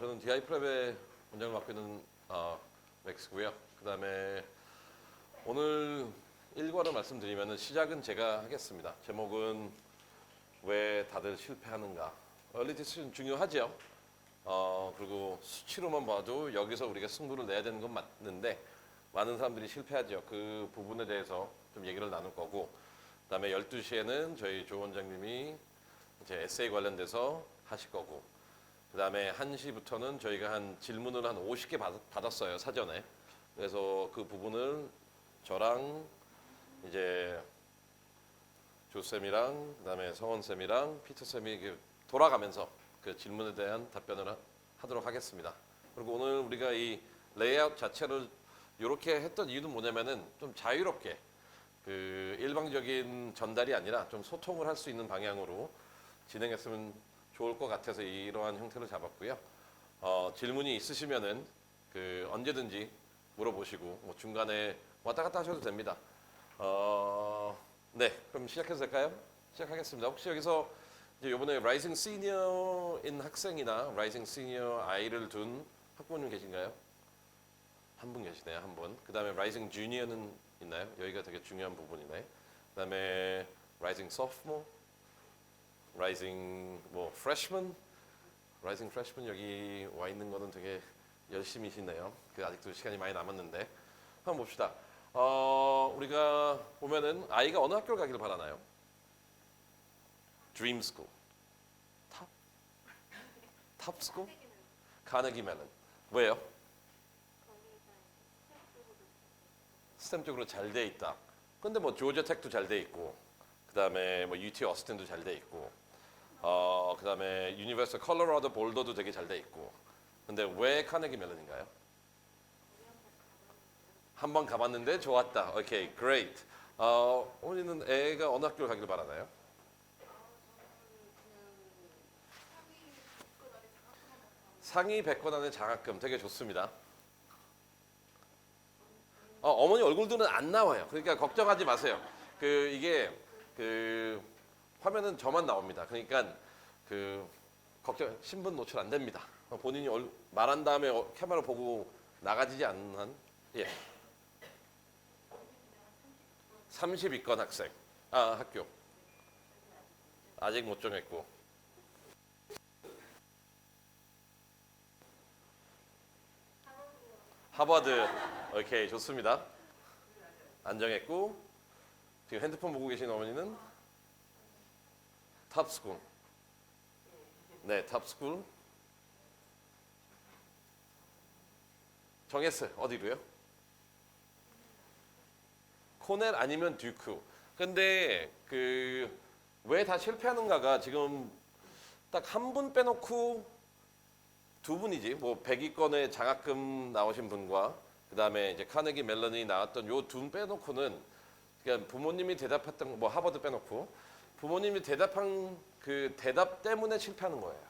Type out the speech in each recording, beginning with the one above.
저는 DI 프랩의 원장을 맡고 있는 맥스고요. 그다음에 오늘 일과를 말씀드리면은 시작은 제가 하겠습니다. 제목은 왜 다들 실패하는가? 얼리 디시전 중요하죠. 그리고 수치로만 봐도 여기서 우리가 승부를 내야 되는 건 맞는데 많은 사람들이 실패하죠. 그 부분에 대해서 좀 얘기를 나눌 거고, 그다음에 12시에는 저희 조 원장님이 이제 에세이 관련돼서 하실 거고, 그다음에 1시부터는 저희가 한 질문을 한 50개 받았어요, 사전에. 그래서 그 부분을 저랑 이제 조쌤이랑 그다음에 성원쌤이랑 피터쌤이 돌아가면서 그 질문에 대한 답변을 하도록 하겠습니다. 그리고 오늘 우리가 이 레이아웃 자체를 이렇게 했던 이유는 뭐냐면은 좀 자유롭게 그 일방적인 전달이 아니라 좀 소통을 할 수 있는 방향으로 진행했으면 좋을 것 같아서 이러한 형태를 잡았고요. 질문이 있으시면은 그 언제든지 물어보시고 뭐 중간에 왔다 갔다 하셔도 됩니다. 네, 그럼 시작해도 될까요? 시작하겠습니다. 혹시 여기서 이제 이번에 라이징 시니어인 학생이나 라이징 시니어 아이를 둔 학부모님 계신가요? 한 분 계시네요, 한 분. 그다음에 라이징 주니어는 있나요? 여기가 되게 중요한 부분이네. 그다음에 라이징 소프트모, 라이징 뭐 프레시먼, 라이징 프레시먼 여기 와 있는 거는 되게 열심히시네요. 그 아직도 시간이 많이 남았는데 한번 봅시다. 우리가 보면은 아이가 어느 학교를 가기를 바라나요? 드림 스쿨, 탑 스쿨, 카네기 멜론. 왜요? 스템 쪽으로 잘 돼 있다. 근데 뭐 조지아 텍도 잘 돼 있고, 그다음에 뭐 UT 어스틴도 잘 돼 있고, 그다음에 유니버시티 컬러라도 볼더도 되게 잘 돼 있고. 근데 왜 카네기 멜론인가요? 한번 가봤는데 좋았다. 오케이, great. 어머니는 애가 어느 학교를 가길 바라나요? 상위 100권 안에 장학금 되게 좋습니다. 어머니 얼굴들은 안 나와요. 그러니까 걱정하지 마세요. 이게 그 화면은 저만 나옵니다. 그러니까 그 걱정 신분 노출 안 됩니다. 본인이 말한 다음에 카메라 보고 나가지지 않는 한, 예. 32권 학생. 학교. 아직 못 정했고. 하버드. 오케이, 좋습니다. 안 정했고. 지금 핸드폰 보고 계신 어머니는 탑스쿨. 네, 탑스쿨. 정했어요. 어디로요? 코넬 아니면 듀크. 근데 왜 다 실패하는가가 지금 딱 한 분 빼놓고 두 분이지. 뭐 100위권의 장학금 나오신 분과 그다음에 이제 카네기 멜론이 나왔던 요 두 분 빼놓고는, 그러니까 부모님이 대답했던 뭐 하버드 빼놓고 부모님이 대답한 그 대답 때문에 실패하는 거예요.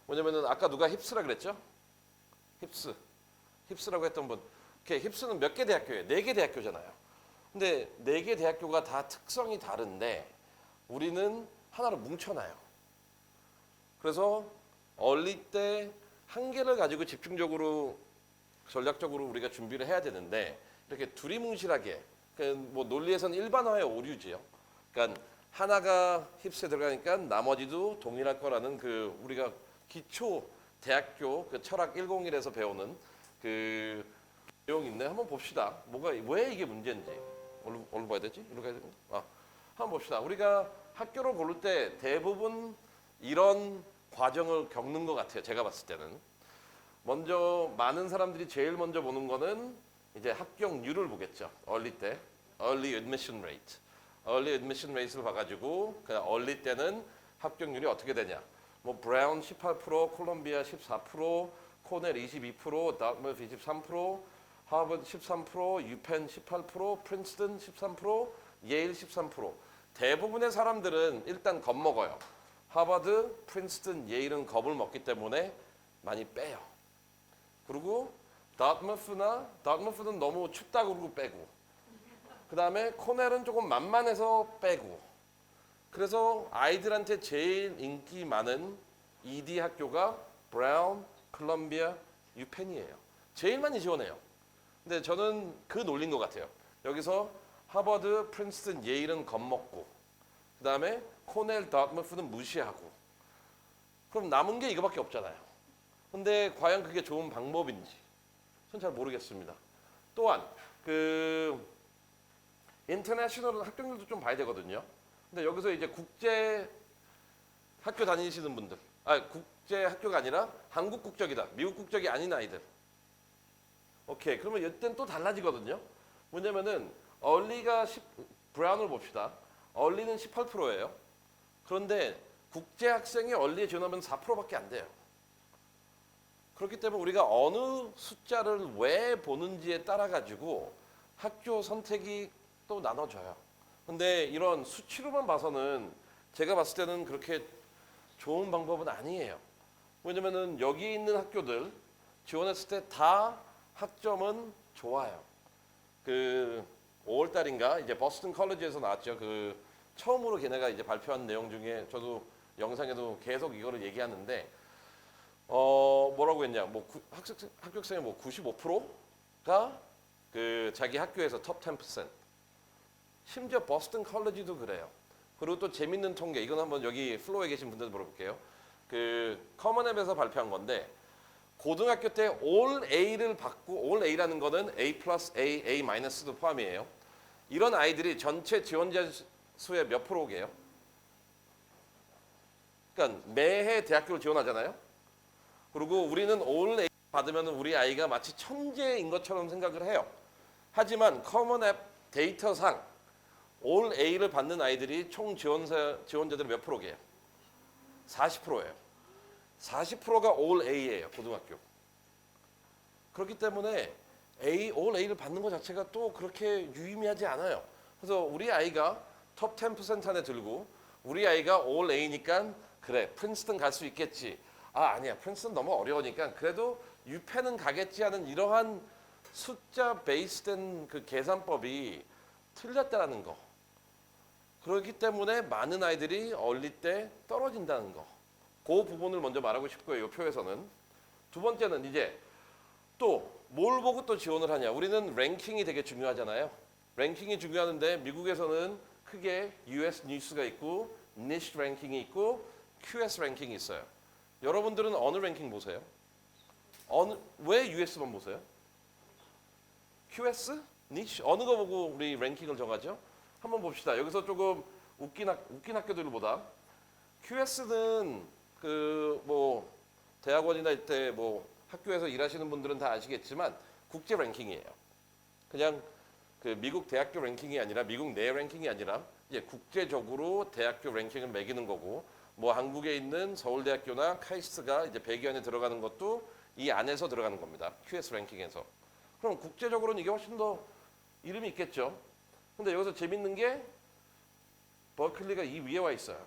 뭐냐면은 아까 누가 힙스라 그랬죠? 힙스라고 했던 분. 오케이, 힙스는 몇 개 대학교예요? 4개 대학교잖아요. 근데 4개 대학교가 다 특성이 다른데 우리는 하나로 뭉쳐놔요. 그래서 얼리 때 한 개를 가지고 집중적으로 전략적으로 우리가 준비를 해야 되는데 이렇게 두리뭉실하게, 뭐 논리에서는 일반화의 오류지요. 그러니까 하나가 힙스에 들어가니까 나머지도 동일할 거라는 우리가 기초 대학교 철학 101에서 배우는 내용 있네. 한번 봅시다. 왜 이게 문제인지. 어디로 봐야 되지? 이렇게 해야 되나? 한번 봅시다. 우리가 학교를 고를 때 대부분 이런 과정을 겪는 것 같아요. 제가 봤을 때는. 먼저 많은 사람들이 제일 먼저 보는 거는 이제 합격률을 보겠죠. 얼리 때. Early admission rate. Early admission rate를 봐가지고 그냥 얼리 때는 합격률이 어떻게 되냐. 뭐 브라운 18%, 콜롬비아 14%, 코넬 22%, 다트머스 23%, 하버드 13%, 유펜 18%, 프린스턴 13%, 예일 13%. 대부분의 사람들은 일단 겁먹어요. 하버드, 프린스턴, 예일은 겁을 먹기 때문에 많이 빼요. 그리고 다트머스는 너무 춥다고 그러고 빼고, 그 다음에 코넬은 조금 만만해서 빼고. 그래서 아이들한테 제일 인기 많은 ED 학교가 브라운, 콜롬비아, 유펜이에요. 제일 많이 지원해요. 근데 저는 그 논리인 것 같아요. 여기서 하버드, 프린스턴, 예일은 겁먹고 그 다음에 코넬, 다트머프는 무시하고 그럼 남은 게 이거밖에 없잖아요. 근데 과연 그게 좋은 방법인지 전 잘 모르겠습니다. 또한 그 인터내셔널 합격률도 좀 봐야 되거든요. 근데 여기서 이제 국제 학교 다니시는 분들, 국제 학교가 아니라 한국 국적이다, 미국 국적이 아닌 아이들. 오케이, 그러면 이때는 또 달라지거든요. 뭐냐면은 얼리가 브라운을 봅시다. 얼리는 18%예요. 그런데 국제 학생이 얼리에 지원하면 4%밖에 안 돼요. 그렇기 때문에 우리가 어느 숫자를 왜 보는지에 따라 가지고 학교 선택이 또 나눠져요. 근데 이런 수치로만 봐서는 제가 봤을 때는 그렇게 좋은 방법은 아니에요. 왜냐면은 여기 있는 학교들 지원했을 때 다 학점은 좋아요. 그 5월달인가 이제 버스턴 컬리지에서 나왔죠. 그 처음으로 걔네가 이제 발표한 내용 중에 저도 영상에도 계속 이거를 얘기하는데 뭐라고 했냐? 뭐 합격생의 뭐 95%가 그 자기 학교에서 톱 10%. 심지어 버스턴 컬리지도 그래요. 그리고 또 재밌는 통계, 이건 한번 여기 플로어에 계신 분들 물어볼게요. 그 커먼앱에서 발표한 건데 고등학교 때 올 A를 받고 올 A라는 거는 A 플러스 A, A 마이너스도 포함이에요. 이런 아이들이 전체 지원자 수의 몇 프로게요? 그러니까 매해 대학교를 지원하잖아요. 그리고 우리는 올 A 받으면 우리 아이가 마치 천재인 것처럼 생각을 해요. 하지만 커먼앱 데이터상 올 A를 받는 아이들이 총 지원자들이 몇 프로게요? 40%예요. 40%가 올 A예요, 고등학교. 그렇기 때문에 올 A를 받는 것 자체가 또 그렇게 유의미하지 않아요. 그래서 우리 아이가 톱 10% 안에 들고 우리 아이가 올 A니까 그래, 프린스턴 갈 수 있겠지. 아니야, 프린스턴 너무 어려우니까 그래도 유펜은 가겠지 하는 이러한 숫자 베이스된 그 계산법이 틀렸다는 거. 그렇기 때문에 많은 아이들이 얼리 때 떨어진다는 거. 그 부분을 먼저 말하고 싶고요. 이 표에서는. 두 번째는 이제 또 뭘 보고 또 지원을 하냐. 우리는 랭킹이 되게 중요하잖아요. 랭킹이 중요한데 미국에서는 크게 US 뉴스가 있고 니쉬 랭킹이 있고 QS 랭킹이 있어요. 여러분들은 어느 랭킹 보세요? 왜 US만 보세요? QS? 니쉬? 어느 거 보고 우리 랭킹을 정하죠? 한번 봅시다. 여기서 조금 웃긴 학교들보다 QS는 그 뭐 대학원이나 이때 뭐 학교에서 일하시는 분들은 다 아시겠지만 국제 랭킹이에요. 그냥 그 미국 대학교 랭킹이 아니라 미국 내 랭킹이 아니라 이제 국제적으로 대학교 랭킹을 매기는 거고 뭐 한국에 있는 서울대학교나 카이스트가 이제 100위 안에 들어가는 것도 이 안에서 들어가는 겁니다. QS 랭킹에서. 그럼 국제적으로는 이게 훨씬 더 이름이 있겠죠. 근데 여기서 재밌는 게 버클리가 이 위에 와 있어요.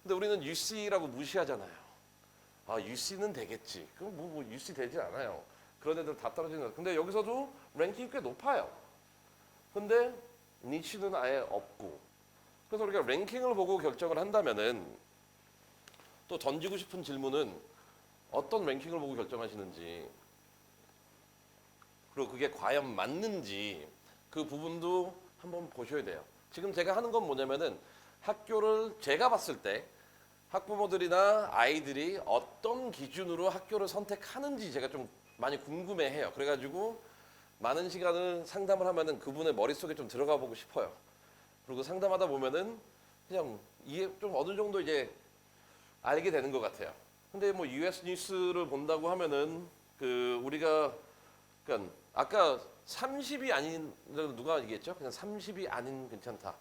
근데 우리는 UC라고 무시하잖아요. UC는 되겠지. 그럼 뭐 UC 되지 않아요. 그런 애들 다 떨어지는 거예요. 근데 여기서도 랭킹이 꽤 높아요. 근데 니치는 아예 없고. 그래서 우리가 랭킹을 보고 결정을 한다면은 또 던지고 싶은 질문은 어떤 랭킹을 보고 결정하시는지 그리고 그게 과연 맞는지 그 부분도 한번 보셔야 돼요. 지금 제가 하는 건 뭐냐면은 학교를 제가 봤을 때 학부모들이나 아이들이 어떤 기준으로 학교를 선택하는지 제가 좀 많이 궁금해해요. 그래가지고 많은 시간을 상담을 하면은 그분의 머릿속에 좀 들어가 보고 싶어요. 그리고 상담하다 보면은 그냥 이해 좀 어느 정도 이제 알게 되는 것 같아요. 근데 뭐 US 뉴스를 본다고 하면은 그 우리가 그러니까 아까 30이 아닌 누가 얘기했죠? 그냥 30이 아닌 괜찮다.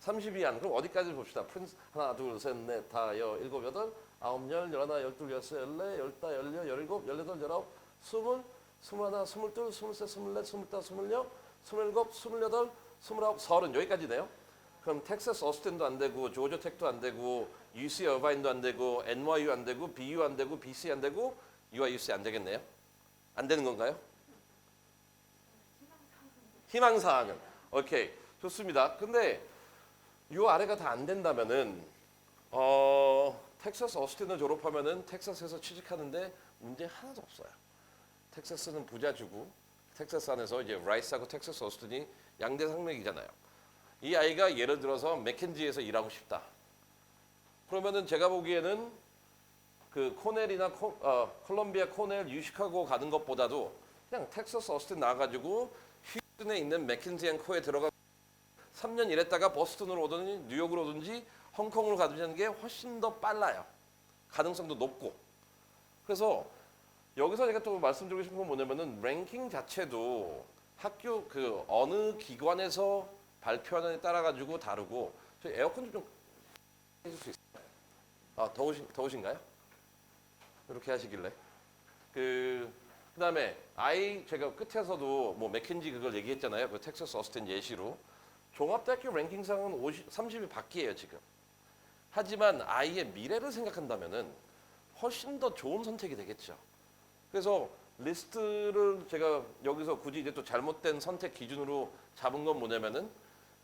30이 안 그럼 어디까지 봅시다. 프린스 하나 둘 셋 넷 다 여 일곱 여덟 아홉 열 열하나 열둘 열세 열네 열다 열여 열일곱 열여덟 열아홉 스물 스물하나 스물둘 스물셋 스물넷 스물다 스물여 스물일곱 스물여덟 스물아홉 서른 여기까지네요. 그럼 텍사스 어스틴도 안 되고 조지아 텍도 안 되고 UC 어바인도 안 되고 NYU 안 되고 BU 안 되고 BC 안 되고 UIUC 안 되겠네요. 안 되는 건가요? 희망사항은 오케이 좋습니다. 근데 요 아래가 다 안 된다면은 텍사스 어스틴을 졸업하면은 텍사스에서 취직하는데 문제 하나도 없어요. 텍사스는 부자주고 텍사스 안에서 이제 라이스하고 텍사스 어스틴이 양대 산맥이잖아요. 이 아이가 예를 들어서 맥켄지에서 일하고 싶다. 그러면은 제가 보기에는 그 코넬이나 콜롬비아 코넬 유시카고 가는 것보다도 그냥 텍사스 어스틴 나가지고 휴스턴에 있는 맥킨지 앤 코에 들어가 3년 일했다가 버스턴으로 오든지 뉴욕으로 오든지 홍콩으로 가든지 게 훨씬 더 빨라요. 가능성도 높고. 그래서 여기서 제가 또 말씀드리고 싶은 건 뭐냐면은 랭킹 자체도 학교 그 어느 기관에서 발표하느냐에 따라 가지고 다르고. 저 에어컨 좀 해줄 수 있어요? 아 더우신가요? 이렇게 하시길래. 그다음에 제가 끝에서도 뭐 맥킨지 그걸 얘기했잖아요. 그 텍사스 어스틴 예시로. 종합대학교 랭킹상은 30위 밖이에요 지금. 하지만 아이의 미래를 생각한다면은 훨씬 더 좋은 선택이 되겠죠. 그래서 리스트를 제가 여기서 굳이 이제 또 잘못된 선택 기준으로 잡은 건 뭐냐면은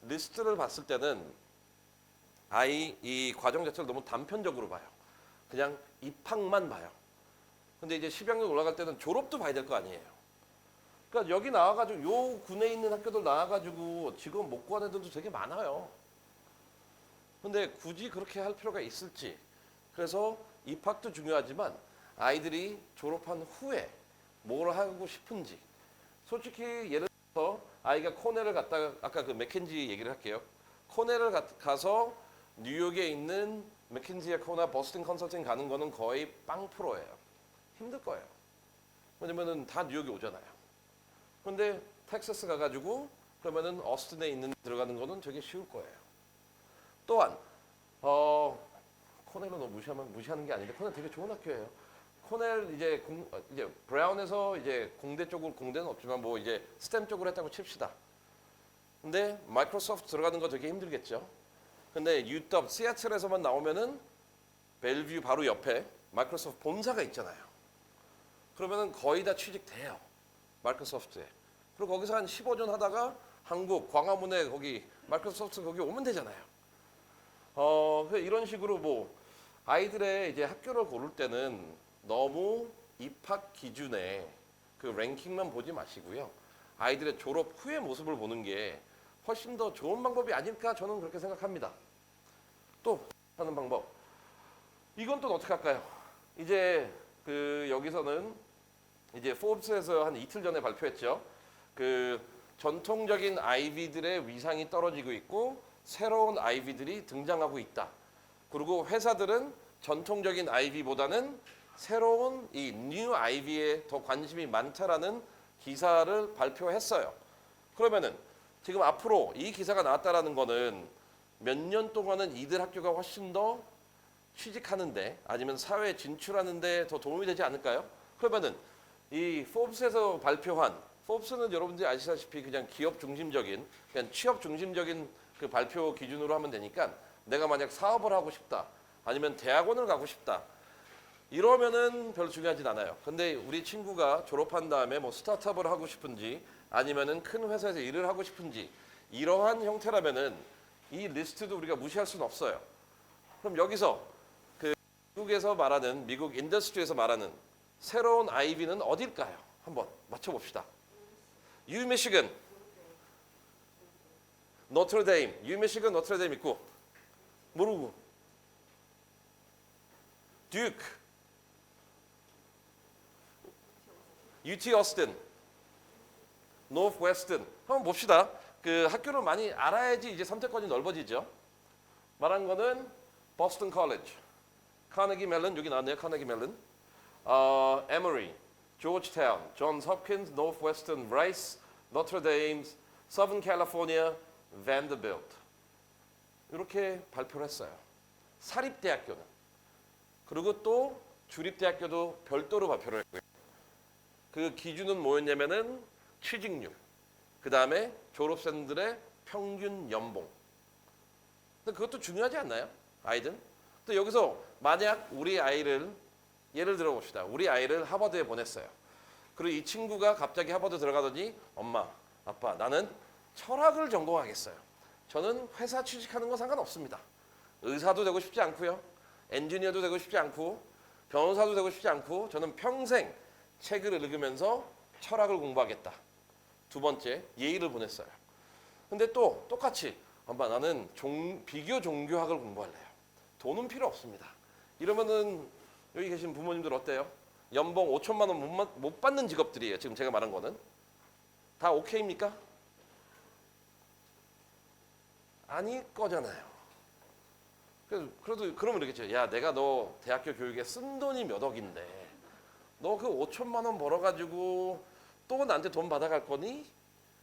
리스트를 봤을 때는 아이 이 과정 자체를 너무 단편적으로 봐요. 그냥 입학만 봐요. 근데 이제 10학년 올라갈 때는 졸업도 봐야 될 거 아니에요. 그러니까 여기 나와가지고 요 군에 있는 학교들 나와가지고 직업 못 구하는 애들도 되게 많아요. 근데 굳이 그렇게 할 필요가 있을지. 그래서 입학도 중요하지만 아이들이 졸업한 후에 뭘 하고 싶은지. 솔직히 예를 들어서 아이가 코넬을 갔다가 아까 그 맥켄지 얘기를 할게요. 코넬을 가서 뉴욕에 있는 맥킨지 에코나 버스턴 컨설팅 가는 거는 거의 빵 프로예요. 힘들 거예요. 왜냐면은 다 뉴욕에 오잖아요. 근데 텍사스 가가지고 그러면은 어스틴에 있는 들어가는 거는 되게 쉬울 거예요. 또한 코넬은 너무 무시하는 게 아닌데 코넬 되게 좋은 학교예요. 코넬 이제 브라운에서 이제 공대 쪽으로 공대는 없지만 뭐 이제 스템 쪽으로 했다고 칩시다. 근데 마이크로소프트 들어가는 거 되게 힘들겠죠. 근데 UW 시애틀에서만 나오면은 벨뷰 바로 옆에 마이크로소프트 본사가 있잖아요. 그러면은 거의 다 취직돼요. 마이크로소프트에. 그리고 거기서 한 15년 하다가 한국 광화문에 거기 마이크로소프트 거기 오면 되잖아요. 이런 식으로 뭐 아이들의 이제 학교를 고를 때는 너무 입학 기준에 그 랭킹만 보지 마시고요. 아이들의 졸업 후의 모습을 보는 게 훨씬 더 좋은 방법이 아닐까 저는 그렇게 생각합니다. 또 하는 방법. 이건 또 어떻게 할까요? 이제 여기서는 이제 포브스에서 한 이틀 전에 발표했죠. 그 전통적인 아이비들의 위상이 떨어지고 있고 새로운 아이비들이 등장하고 있다. 그리고 회사들은 전통적인 아이비보다는 새로운 이 뉴 아이비에 더 관심이 많다라는 기사를 발표했어요. 그러면은 지금 앞으로 이 기사가 나왔다라는 거는 몇 년 동안은 이들 학교가 훨씬 더 취직하는데 아니면 사회에 진출하는데 더 도움이 되지 않을까요? 그러면은 이 포브스에서 발표한 포브스는 여러분들이 아시다시피 그냥 기업 중심적인 그냥 취업 중심적인 그 발표 기준으로 하면 되니까 내가 만약 사업을 하고 싶다 아니면 대학원을 가고 싶다 이러면은 별로 중요하진 않아요. 근데 우리 친구가 졸업한 다음에 뭐 스타트업을 하고 싶은지 아니면은 큰 회사에서 일을 하고 싶은지 이러한 형태라면은 이 리스트도 우리가 무시할 수는 없어요. 그럼 여기서 그 미국에서 말하는 미국 인더스트리에서 말하는 새로운 아이비는 어딜까요? 한번 맞춰봅시다. 유미시건, 노트르데임, 유미시건 노트르데임 있고 모르고 듀크, UT 어스틴, 노스웨스턴 한번 봅시다. 그 학교를 많이 알아야지 이제 선택권이 넓어지죠. 말한 거는 보스턴 컬리지, 카네기 멜론 여기 나왔네요. 카네기 멜론, 에머리, 조지타운, 존스 홉킨스, 노스웨스턴, 라이스, 노트르데임, 서번 캘리포니아, vanderbilt 이렇게 발표를 했어요. 사립대학교는. 그리고 또 주립대학교도 별도로 발표를 했고요. 그 기준은 뭐였냐면은 취직률, 그 다음에 졸업생들의 평균 연봉. 근데 그것도 중요하지 않나요? 아이들? 또 여기서 만약 우리 아이를 예를 들어 봅시다. 우리 아이를 하버드에 보냈어요. 그리고 이 친구가 갑자기 하버드 들어가더니 엄마, 아빠 나는 철학을 전공하겠어요. 저는 회사 취직하는 거 상관없습니다. 의사도 되고 싶지 않고요. 엔지니어도 되고 싶지 않고 변호사도 되고 싶지 않고 저는 평생 책을 읽으면서 철학을 공부하겠다. 두 번째, 예의를 보냈어요. 근데 또 똑같이 엄마 나는 비교 종교학을 공부할래요. 돈은 필요 없습니다. 이러면은 여기 계신 부모님들 어때요? 연봉 5천만 원 못 받는 직업들이에요. 지금 제가 말한 거는. 다 오케이입니까? 아닐 거잖아요. 그래도 그러면 이렇겠죠. 야, 내가 너 대학교 교육에 쓴 돈이 몇 억인데 너 그 5천만 원 벌어가지고 또 나한테 돈 받아갈 거니?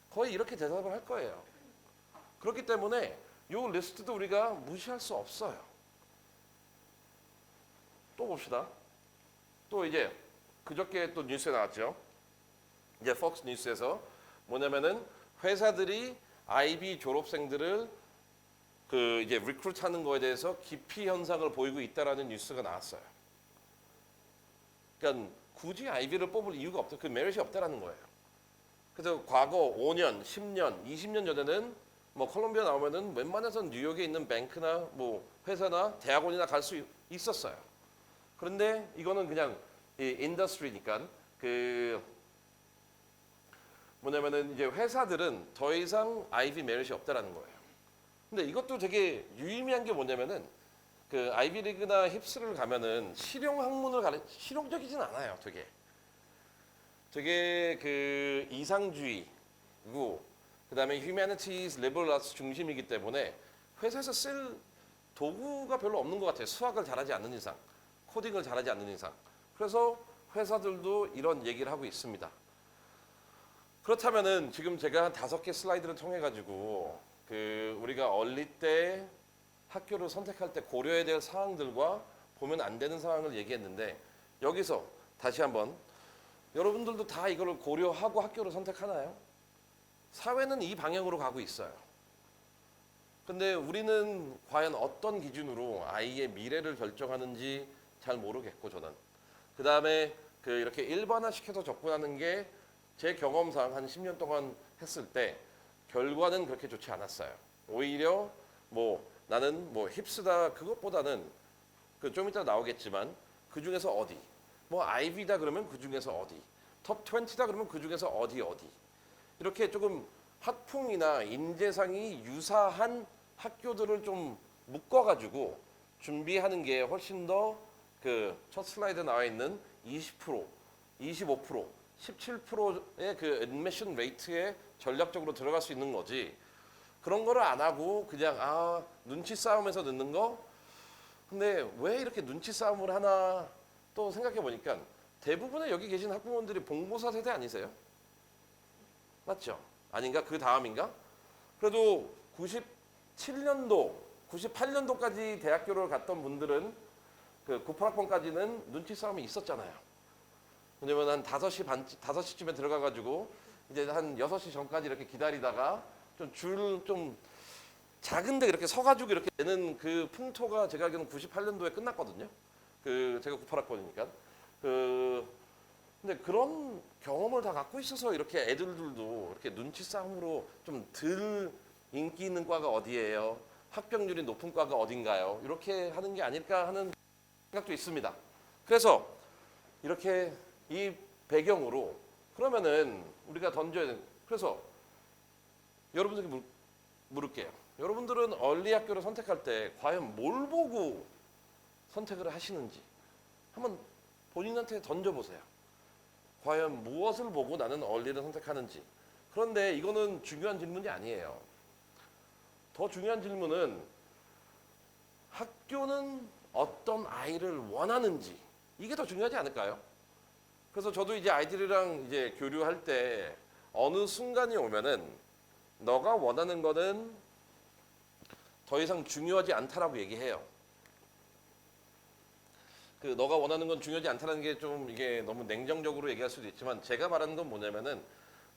거의 이렇게 대답을 할 거예요. 그렇기 때문에 이 리스트도 우리가 무시할 수 없어요. 또 봅시다. 또 이제 그저께 또 뉴스에 나왔죠. 이제 폭스 뉴스에서 뭐냐면은 회사들이 IB 졸업생들을 그 이제 리크루트하는 거에 대해서 기피 현상을 보이고 있다라는 뉴스가 나왔어요. 그러니까 굳이 IB를 뽑을 이유가 없다. 그 메리트이 없다라는 거예요. 그래서 과거 5년, 10년, 20년 전에는 뭐 콜롬비아 나오면은 웬만해서는 뉴욕에 있는 뱅크나 뭐 회사나 대학원이나 갈 수 있었어요. 그런데 이거는 그냥 이 인더스트리니까 그 뭐냐면은 이제 회사들은 더 이상 IB 메리트이 없다라는 거예요. 근데 이것도 되게 유의미한 게 뭐냐면은 그 아이비리그나 힙스를 가면은 실용 학문을 실용적이진 않아요. 되게 그 이상주의고 그다음에 humanities, liberal arts 중심이기 때문에 회사에서 쓸 도구가 별로 없는 것 같아요. 수학을 잘하지 않는 이상, 코딩을 잘하지 않는 이상. 그래서 회사들도 이런 얘기를 하고 있습니다. 그렇다면은 지금 제가 한 5개 슬라이드를 통해 가지고 그 우리가 어릴 때 학교를 선택할 때 고려해야 될 사항들과 보면 안 되는 상황을 얘기했는데 여기서 다시 한번 여러분들도 다 이거를 고려하고 학교를 선택하나요? 사회는 이 방향으로 가고 있어요. 근데 우리는 과연 어떤 기준으로 아이의 미래를 결정하는지 잘 모르겠고 저는 그 다음에 그 이렇게 일반화시켜서 접근하는 게 제 경험상 한 10년 동안 했을 때 결과는 그렇게 좋지 않았어요. 오히려 뭐 나는 뭐 힙스다 그것보다는 그 좀 이따 나오겠지만 그 중에서 어디 뭐 아이비다 그러면 그 중에서 어디 톱 20다 그러면 그 중에서 어디 이렇게 조금 학풍이나 인재상이 유사한 학교들을 좀 묶어가지고 준비하는 게 훨씬 더 그 첫 슬라이드에 나와 있는 20%, 25%, 17%의 그 애드미션 레이트에 전략적으로 들어갈 수 있는 거지. 그런 거를 안 하고 그냥 눈치 싸움에서 넣는 거. 근데 왜 이렇게 눈치 싸움을 하나 또 생각해 보니까 대부분의 여기 계신 학부모님들이 봉고사 세대 아니세요? 맞죠? 아닌가? 그 다음인가? 그래도 97년도, 98년도까지 대학교를 갔던 분들은 그 98학번까지는 눈치 싸움이 있었잖아요. 왜냐면 한 5시쯤에 들어가가지고 이제 한 6시 전까지 이렇게 기다리다가 좀 작은데 이렇게 서가지고 이렇게 내는 그 풍토가 제가 알기로는 98년도에 끝났거든요. 그 제가 98학번이니까. 근데 그런 경험을 다 갖고 있어서 이렇게 애들도 이렇게 눈치 싸움으로 좀 덜 인기 있는 과가 어디예요? 합격률이 높은 과가 어딘가요? 이렇게 하는 게 아닐까 하는 생각도 있습니다. 그래서 이렇게 이 배경으로 그러면은 우리가 그래서 여러분들께 물을게요. 여러분들은 얼리 학교를 선택할 때 과연 뭘 보고 선택을 하시는지 한번 본인한테 던져보세요. 과연 무엇을 보고 나는 얼리를 선택하는지. 그런데 이거는 중요한 질문이 아니에요. 더 중요한 질문은 학교는 어떤 아이를 원하는지 이게 더 중요하지 않을까요? 그래서 저도 이제 아이들이랑 이제 교류할 때 어느 순간이 오면은 너가 원하는 거는 더 이상 중요하지 않다라고 얘기해요. 그 너가 원하는 건 중요하지 않다는 게 좀 이게 너무 냉정적으로 얘기할 수도 있지만 제가 말하는 건 뭐냐면은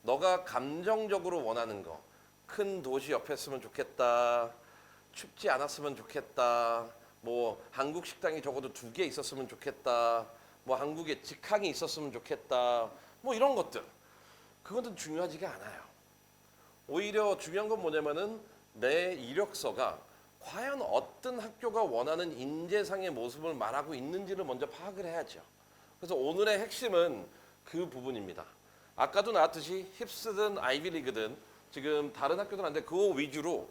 너가 감정적으로 원하는 거. 큰 도시 옆에 있으면 좋겠다. 춥지 않았으면 좋겠다. 뭐 한국 식당이 적어도 2개 있었으면 좋겠다. 뭐 한국에 직항이 있었으면 좋겠다. 뭐 이런 것들. 그것은 중요하지가 않아요. 오히려 중요한 건 뭐냐면은 내 이력서가 과연 어떤 학교가 원하는 인재상의 모습을 말하고 있는지를 먼저 파악을 해야죠. 그래서 오늘의 핵심은 그 부분입니다. 아까도 나왔듯이 힙스든 아이비리그든 지금 다른 학교들한테 그거 위주로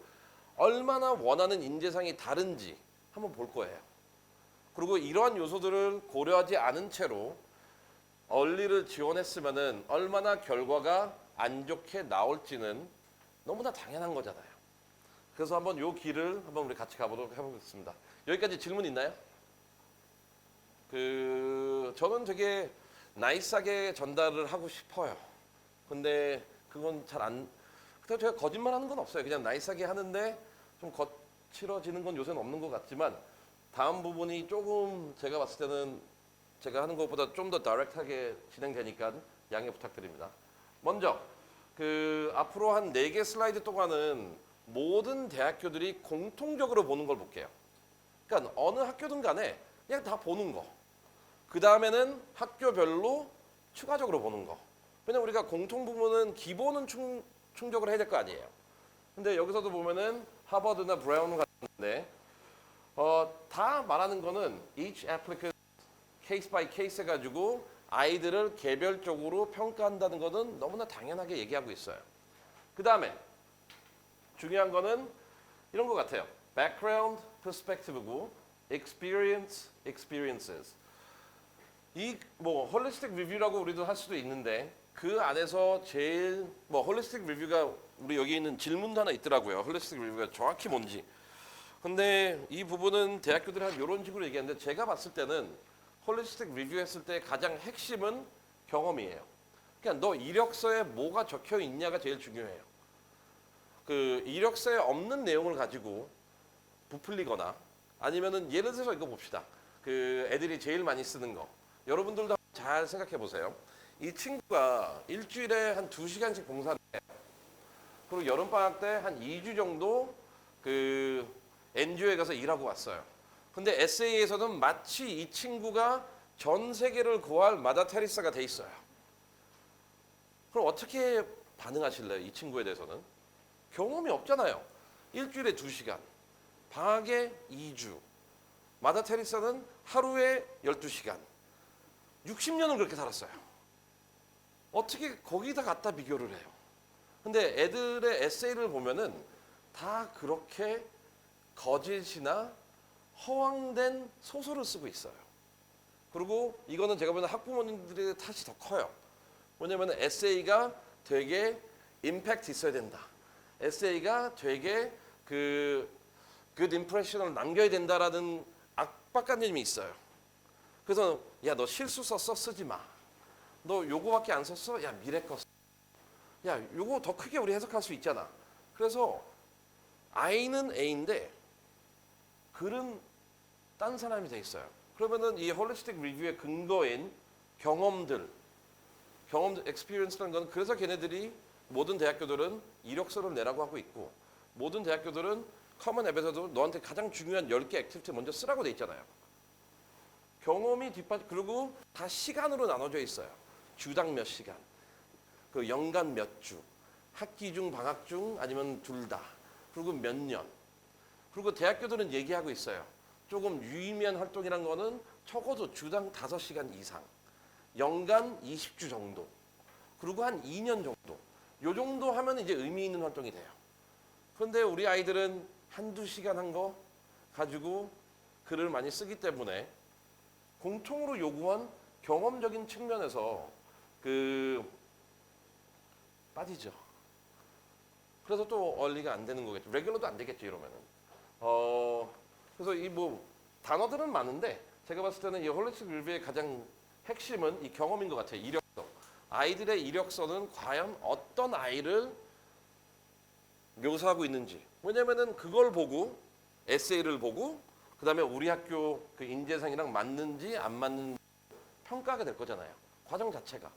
얼마나 원하는 인재상이 다른지 한번 볼 거예요. 그리고 이러한 요소들을 고려하지 않은 채로 얼리를 지원했으면은 얼마나 결과가 안 좋게 나올지는 너무나 당연한 거잖아요. 그래서 한번 요 길을 한번 우리 같이 가보도록 해보겠습니다. 여기까지 질문 있나요? 저는 되게 나이스하게 전달을 하고 싶어요. 근데 그건 잘 안, 그래서 제가 거짓말하는 건 없어요. 그냥 나이스하게 하는데 좀 거칠어지는 건 요새는 없는 것 같지만 다음 부분이 조금 제가 봤을 때는 제가 하는 것보다 좀 더 다이렉트하게 진행되니까 양해 부탁드립니다. 먼저 앞으로 한 4개 슬라이드 동안은 모든 대학교들이 공통적으로 보는 걸 볼게요. 그러니까 어느 학교든 간에 그냥 다 보는 거. 그 다음에는 학교별로 추가적으로 보는 거. 왜냐면 우리가 공통 부분은 기본은 충족을 해야 될 거 아니에요. 근데 여기서도 보면은 하버드나 브라운 같은데 다 말하는 거는 each applicant case by case 해가지고 아이들을 개별적으로 평가한다는 거는 너무나 당연하게 얘기하고 있어요. 그 다음에 중요한 거는 이런 것 같아요. background perspective고 experiences. 이 홀리스틱 리뷰라고 우리도 할 수도 있는데 그 안에서 제일 홀리스틱 리뷰가 우리 여기 있는 질문도 하나 있더라고요. 홀리스틱 리뷰가 정확히 뭔지. 근데 이 부분은 대학교들이 한 이런 식으로 얘기하는데 제가 봤을 때는 홀리스틱 리뷰했을 때 가장 핵심은 경험이에요. 그냥 너 이력서에 뭐가 적혀 있냐가 제일 중요해요. 이력서에 없는 내용을 가지고 부풀리거나 아니면은 예를 들어서 이거 봅시다. 애들이 제일 많이 쓰는 거. 여러분들도 잘 생각해 보세요. 이 친구가 일주일에 한 2시간씩 봉사를 해요. 그리고 여름방학 때 한 2주 정도 NGO에 가서 일하고 왔어요. 근데 에세이에서는 마치 이 친구가 전 세계를 구할 마더 테리사가 돼 있어요. 그럼 어떻게 반응하실래요? 이 친구에 대해서는? 경험이 없잖아요. 일주일에 2시간, 방학에 2주, 마더 테리사는 하루에 12시간, 60년을 그렇게 살았어요. 어떻게 거기다 갖다 비교를 해요? 근데 애들의 에세이를 보면은 다 그렇게 거짓이나 허황된 소설을 쓰고 있어요. 그리고 이거는 제가 보는 학부모님들의 탓이 더 커요. 왜냐면 에세이가 되게 임팩트 있어야 된다. 에세이가 되게 good impression을 남겨야 된다라는 압박관념이 있어요. 그래서 야, 너 실수 썼어? 쓰지 마. 너 요거밖에 안 썼어? 야, 미래 거 써. 야, 요거 더 크게 우리 해석할 수 있잖아. 그래서 I는 A인데 글은 딴 사람이 돼 있어요. 그러면은 이 홀리스틱 리뷰의 근거인 경험 experience라는 건 그래서 걔네들이 모든 대학교들은 이력서를 내라고 하고 있고 모든 대학교들은 커먼 앱에서도 너한테 가장 중요한 10개 액티비티 먼저 쓰라고 돼 있잖아요. 경험이 그리고 다 시간으로 나눠져 있어요. 주당 몇 시간, 연간 몇 주, 학기 중 방학 중 아니면 둘 다, 그리고 몇 년. 그리고 대학교들은 얘기하고 있어요. 조금 유의미한 활동이란 거는 적어도 주당 5시간 이상, 연간 20주 정도, 그리고 한 2년 정도. 요 정도 하면 이제 의미 있는 활동이 돼요. 그런데 우리 아이들은 한두 시간 한 거 가지고 글을 많이 쓰기 때문에 공통으로 요구한 경험적인 측면에서 빠지죠. 그래서 또 얼리가 안 되는 거겠죠. 레귤러도 안 되겠죠, 이러면은. 그래서 이 단어들은 많은데 제가 봤을 때는 이 홀리스틱 리뷰의 가장 핵심은 이 경험인 것 같아요. 이력서. 아이들의 이력서는 과연 어떤 아이를 묘사하고 있는지. 왜냐면은 그걸 보고 에세이를 보고 그다음에 우리 학교 인재상이랑 맞는지 안 맞는지 평가가 될 거잖아요. 과정 자체가.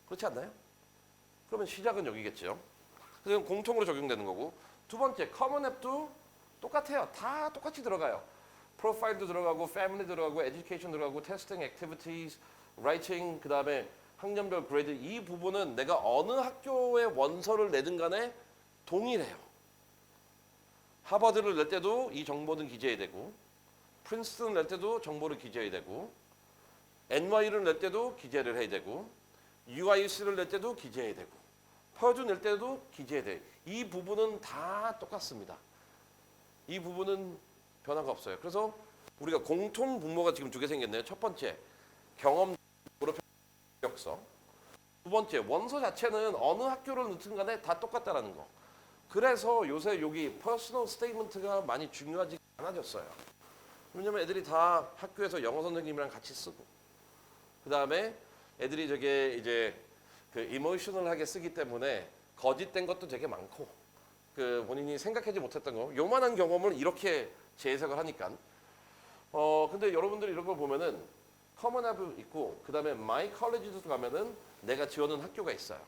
그렇지 않나요? 그러면 시작은 여기겠죠. 그래서 공통으로 적용되는 거고. 두 번째, 커먼 앱도 똑같아요. 다 똑같이 들어가요. 프로파일도 들어가고, 패밀리 들어가고, 에듀케이션 들어가고, 테스팅, 액티비티즈, 라이팅, 그다음에 학년별 그레이드. 이 부분은 내가 어느 학교에 원서를 내든 간에 동일해요. 하버드를 낼 때도 이 정보는 기재해야 되고, 프린스턴을 낼 때도 정보를 기재해야 되고, NY를 낼 때도 기재를 해야 되고, UIC를 낼 때도 기재해야 되고, 퍼듀 낼 때도 기재해야 돼. 이 부분은 다 똑같습니다. 이 부분은 변화가 없어요. 그래서 우리가 공통 분모가 지금 두 개 생겼네요. 첫 번째, 경험 이력서. 두 번째, 원서 자체는 어느 학교를 넣든 간에 다 똑같다라는 거. 그래서 요새 여기 퍼스널 스테이트먼트가 많이 중요하지 않아졌어요. 왜냐면 애들이 다 학교에서 영어 선생님이랑 같이 쓰고, 그 다음에 애들이 저게 이제 그 이모셔널하게 쓰기 때문에 거짓된 것도 되게 많고, 그 본인이 생각하지 못했던 거, 요만한 경험을 이렇게 재해석을 하니까. 근데 여러분들이 이런 걸 보면은 커먼 앱 있고, 그 다음에 마이 컬리지도 가면은 내가 지원한 학교가 있어요.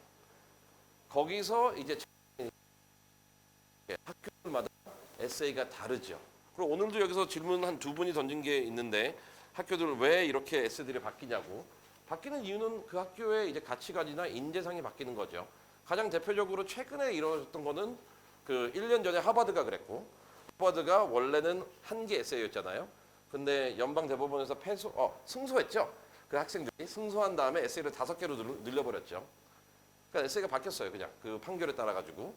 거기서 이제 학교마다 에세이가 다르죠. 그리고 오늘도 여기서 질문 한 두 분이 던진 게 있는데, 학교들 왜 이렇게 에세이들이 바뀌냐고. 바뀌는 이유는 그 학교의 이제 가치관이나 인재상이 바뀌는 거죠. 가장 대표적으로 최근에 이루어졌던 거는 그 1년 전에 하버드가 그랬고, 하버드가 원래는 한 개 에세이였잖아요. 근데 연방 대법원에서 승소했죠. 그 학생들이 승소한 다음에 에세이를 5개로 늘려버렸죠. 그러니까 에세이가 바뀌었어요. 그냥 그 판결에 따라 가지고.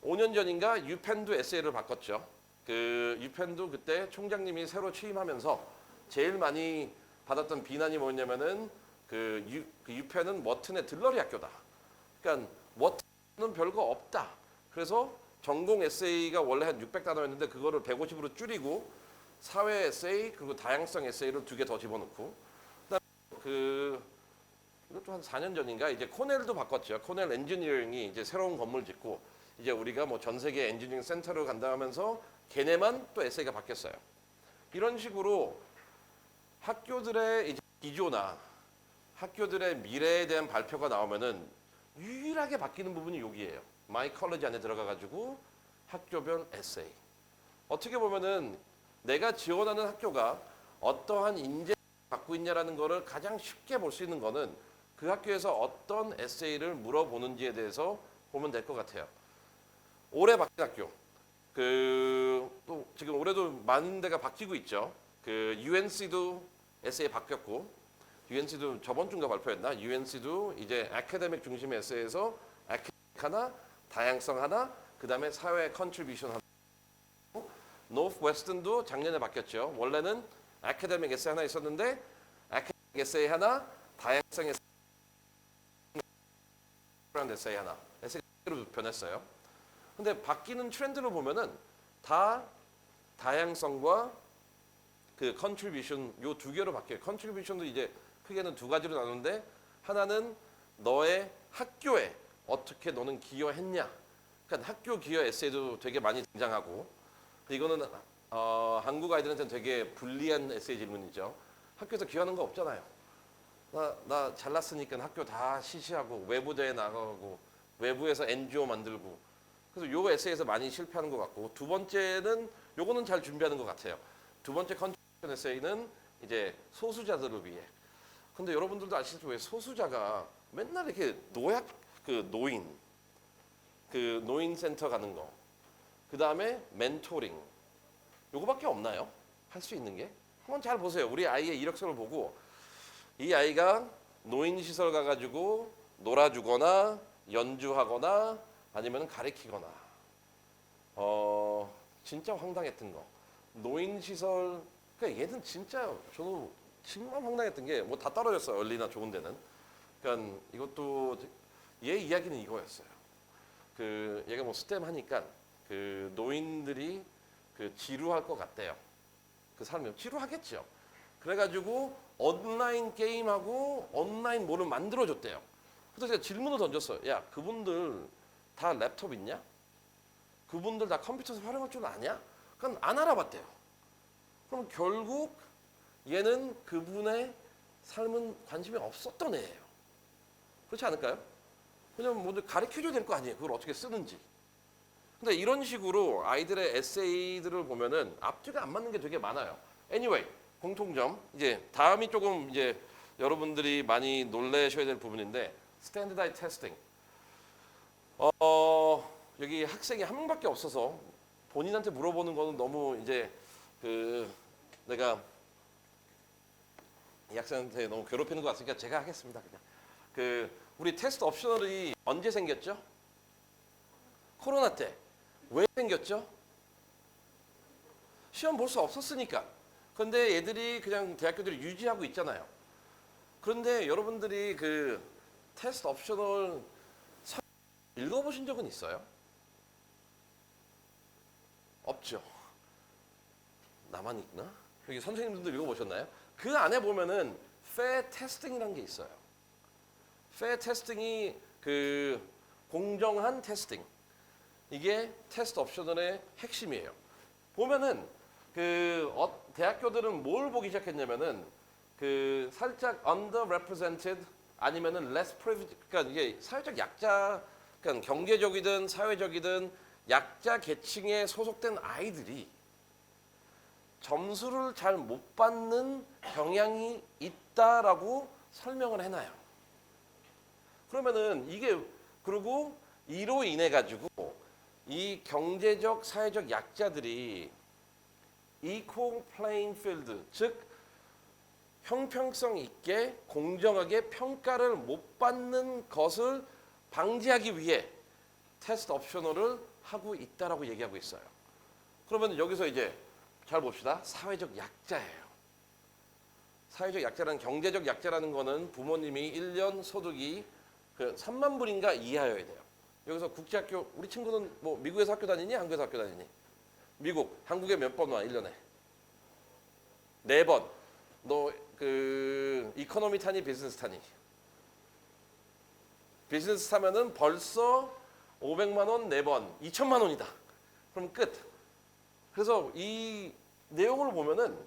5년 전인가 유펜도 에세이를 바꿨죠. 그 유펜도 그때 총장님이 새로 취임하면서 제일 많이 받았던 비난이 뭐냐면은 그 유펜은 머튼의 들러리 학교다. 그러니까 머튼은 별거 없다. 그래서 전공 에세이가 원래 한 600단어였는데 그거를 150으로 줄이고 사회 에세이 그리고 다양성 에세이를 2개 더 집어넣고, 그다음에 이것도 한 4년 전인가 이제 코넬도 바꿨죠. 코넬 엔지니어링이 이제 새로운 건물 짓고 이제 우리가 뭐 전 세계 엔지니어링 센터로 간다 하면서 걔네만 또 에세이가 바뀌었어요. 이런 식으로 학교들의 이제 기조나 학교들의 미래에 대한 발표가 나오면은 유일하게 바뀌는 부분이 여기예요. 마이 컬리지 안에 들어가 가지고 학교별 에세이. 어떻게 보면은 내가 지원하는 학교가 어떠한 인재를 갖고 있냐라는 거를 가장 쉽게 볼 수 있는 거는 그 학교에서 어떤 에세이를 물어보는지에 대해서 보면 될 것 같아요. 올해 바뀐 학교. 또 지금 올해도 많은 데가 바뀌고 있죠. UNC도 에세이 바뀌었고, UNC도 저번 주인가 발표했나? UNC도 이제 아카데믹 중심의 에세이에서 아카데믹 하나, 다양성 하나, 그 다음에 사회 컨트리뷰션 하나. 노스웨스턴도 작년에 바뀌었죠. 원래는 아카데믹 에세이 하나 있었는데 아카데믹 에세이 하나, 다양성 에세이 하나, 에세이로 변했어요. 근데 바뀌는 트렌드를 보면은 다 다양성과 그 컨트리뷰션 요 2개로 바뀌어요. 컨트리뷰션도 이제 크게는 2가지로 나누는데, 하나는 너의 학교에 어떻게 너는 기여했냐. 그러니까 학교 기여 에세이도 되게 많이 등장하고, 이거는 한국 아이들한테는 되게 불리한 에세이 질문이죠. 학교에서 기여하는 거 없잖아요. 나 잘났으니까 학교 다 시시하고 외부대회 나가고 외부에서 NGO 만들고. 그래서 요 에세이에서 많이 실패하는 것 같고, 두 번째는 요거는 잘 준비하는 것 같아요. 두 번째 컨트리뷰션 에세이는 이제 소수자들을 위해. 근데 여러분들도 아시죠? 왜 소수자가 맨날 이렇게 노인 센터 가는 거, 그 다음에 멘토링, 요거밖에 없나요? 할 수 있는 게? 한번 잘 보세요. 우리 아이의 이력서를 보고 이 아이가 노인 시설 가가지고 놀아주거나 연주하거나 아니면 가르치거나, 진짜 황당했던 거. 노인 시설, 그러니까 얘는 진짜 저도 정말 황당했던 게 뭐 다 떨어졌어요. 얼리나 좋은 데는. 그러니까 이것도 얘 이야기는 이거였어요. 얘가 뭐 스템 하니까 노인들이 지루할 것 같대요. 그 사람이 지루하겠죠. 그래가지고 온라인 게임하고 온라인 뭐를 만들어줬대요. 그래서 제가 질문을 던졌어요. 야, 그분들 다 랩톱 있냐? 그분들 다 컴퓨터에서 활용할 줄 아냐? 그건 안 알아봤대요. 그럼 결국 얘는 그분의 삶은 관심이 없었던 애예요. 그렇지 않을까요? 왜냐면 모두 가르쳐줘야 될 거 아니에요. 그걸 어떻게 쓰는지. 근데 이런 식으로 아이들의 에세이들을 보면은 앞뒤가 안 맞는 게 되게 많아요. Anyway, 공통점. 이제 다음이 조금 이제 여러분들이 많이 놀라셔야 될 부분인데, 스탠다드 테스팅. 여기 학생이 한 명밖에 없어서 본인한테 물어보는 거는 너무 이제 내가 이 학생한테 너무 괴롭히는 것 같으니까 제가 하겠습니다. 그냥 우리 테스트 옵셔널이 언제 생겼죠? 코로나 때. 왜 생겼죠? 시험 볼 수 없었으니까. 그런데 애들이 그냥 대학교들이 유지하고 있잖아요. 그런데 여러분들이 테스트 옵셔널 읽어보신 적은 있어요? 없죠. 나만 있나? 여기 선생님들도 읽어보셨나요? 그 안에 보면은 fair testing이라는 게 있어요. fair testing이 공정한 테스팅. 이게 테스트 옵셔널의 핵심이에요. 보면은 대학교들은 뭘 보기 시작했냐면은 살짝 underrepresented 아니면은 less privileged, 그러니까 이게 사회적 약자, 그러니까 경제적이든 사회적이든 약자 계층에 소속된 아이들이 점수를 잘 못 받는 경향이 있다라고 설명을 해놔요. 그러면은 그리고 이로 인해 가지고 이 경제적 사회적 약자들이 equal playing field, 즉 형평성 있게 공정하게 평가를 못 받는 것을 방지하기 위해 테스트 옵셔널을 하고 있다라고 얘기하고 있어요. 그러면 여기서 이제 잘 봅시다. 사회적 약자예요. 사회적 약자라는, 경제적 약자라는 거는 부모님이 1년 소득이 3만 불인가 이하여야 돼요. 여기서 국제학교, 우리 친구는 뭐 미국에서 학교 다니니 한국에서 학교 다니니? 미국, 한국에 몇 번 와 1년에? 4번. 너 이코노미 타니 비즈니스 타니? 비즈니스 타면은 벌써 500만 원 4번, 2천만 원이다. 그럼 끝. 그래서 이 내용을 보면은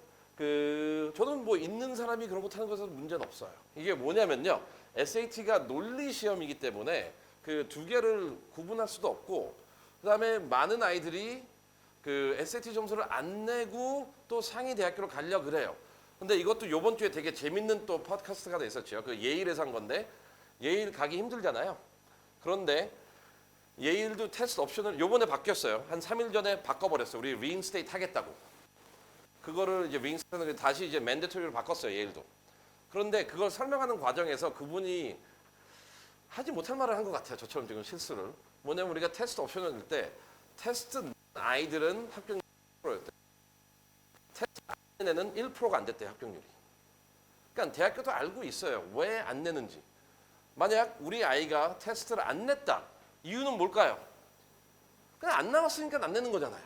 저는 뭐 있는 사람이 그런 거 타는 것에서 문제는 없어요. 이게 뭐냐면요. SAT가 논리 시험이기 때문에 두 개를 구분할 수도 없고, 그다음에 많은 아이들이 SAT 점수를 안 내고 또 상위 대학교로 가려고 그래요. 근데 이것도 요번 주에 되게 재밌는 또 팟캐스트가 돼 있었죠. 예일에서 한 건데, 예일 가기 힘들잖아요. 그런데 예일도 테스트 옵션을 요번에 바뀌었어요. 한 3일 전에 바꿔버렸어요. 우리 리인스테이트 하겠다고. 그거를 이제 리인스테이트를 다시 이제 맨데토리로 바꿨어요. 예일도. 그런데 그걸 설명하는 과정에서 그분이 하지 못할 말을 한 것 같아요. 저처럼 지금 실수를. 뭐냐면 우리가 테스트 옵션을 낼 때 테스트 아이들은 합격률이 1%였대. 테스트 안 내는 1%가 안 됐대요. 합격률이. 그러니까 대학교도 알고 있어요. 왜 안 내는지. 만약 우리 아이가 테스트를 안 냈다. 이유는 뭘까요? 그냥 안 나왔으니까 안 내는 거잖아요.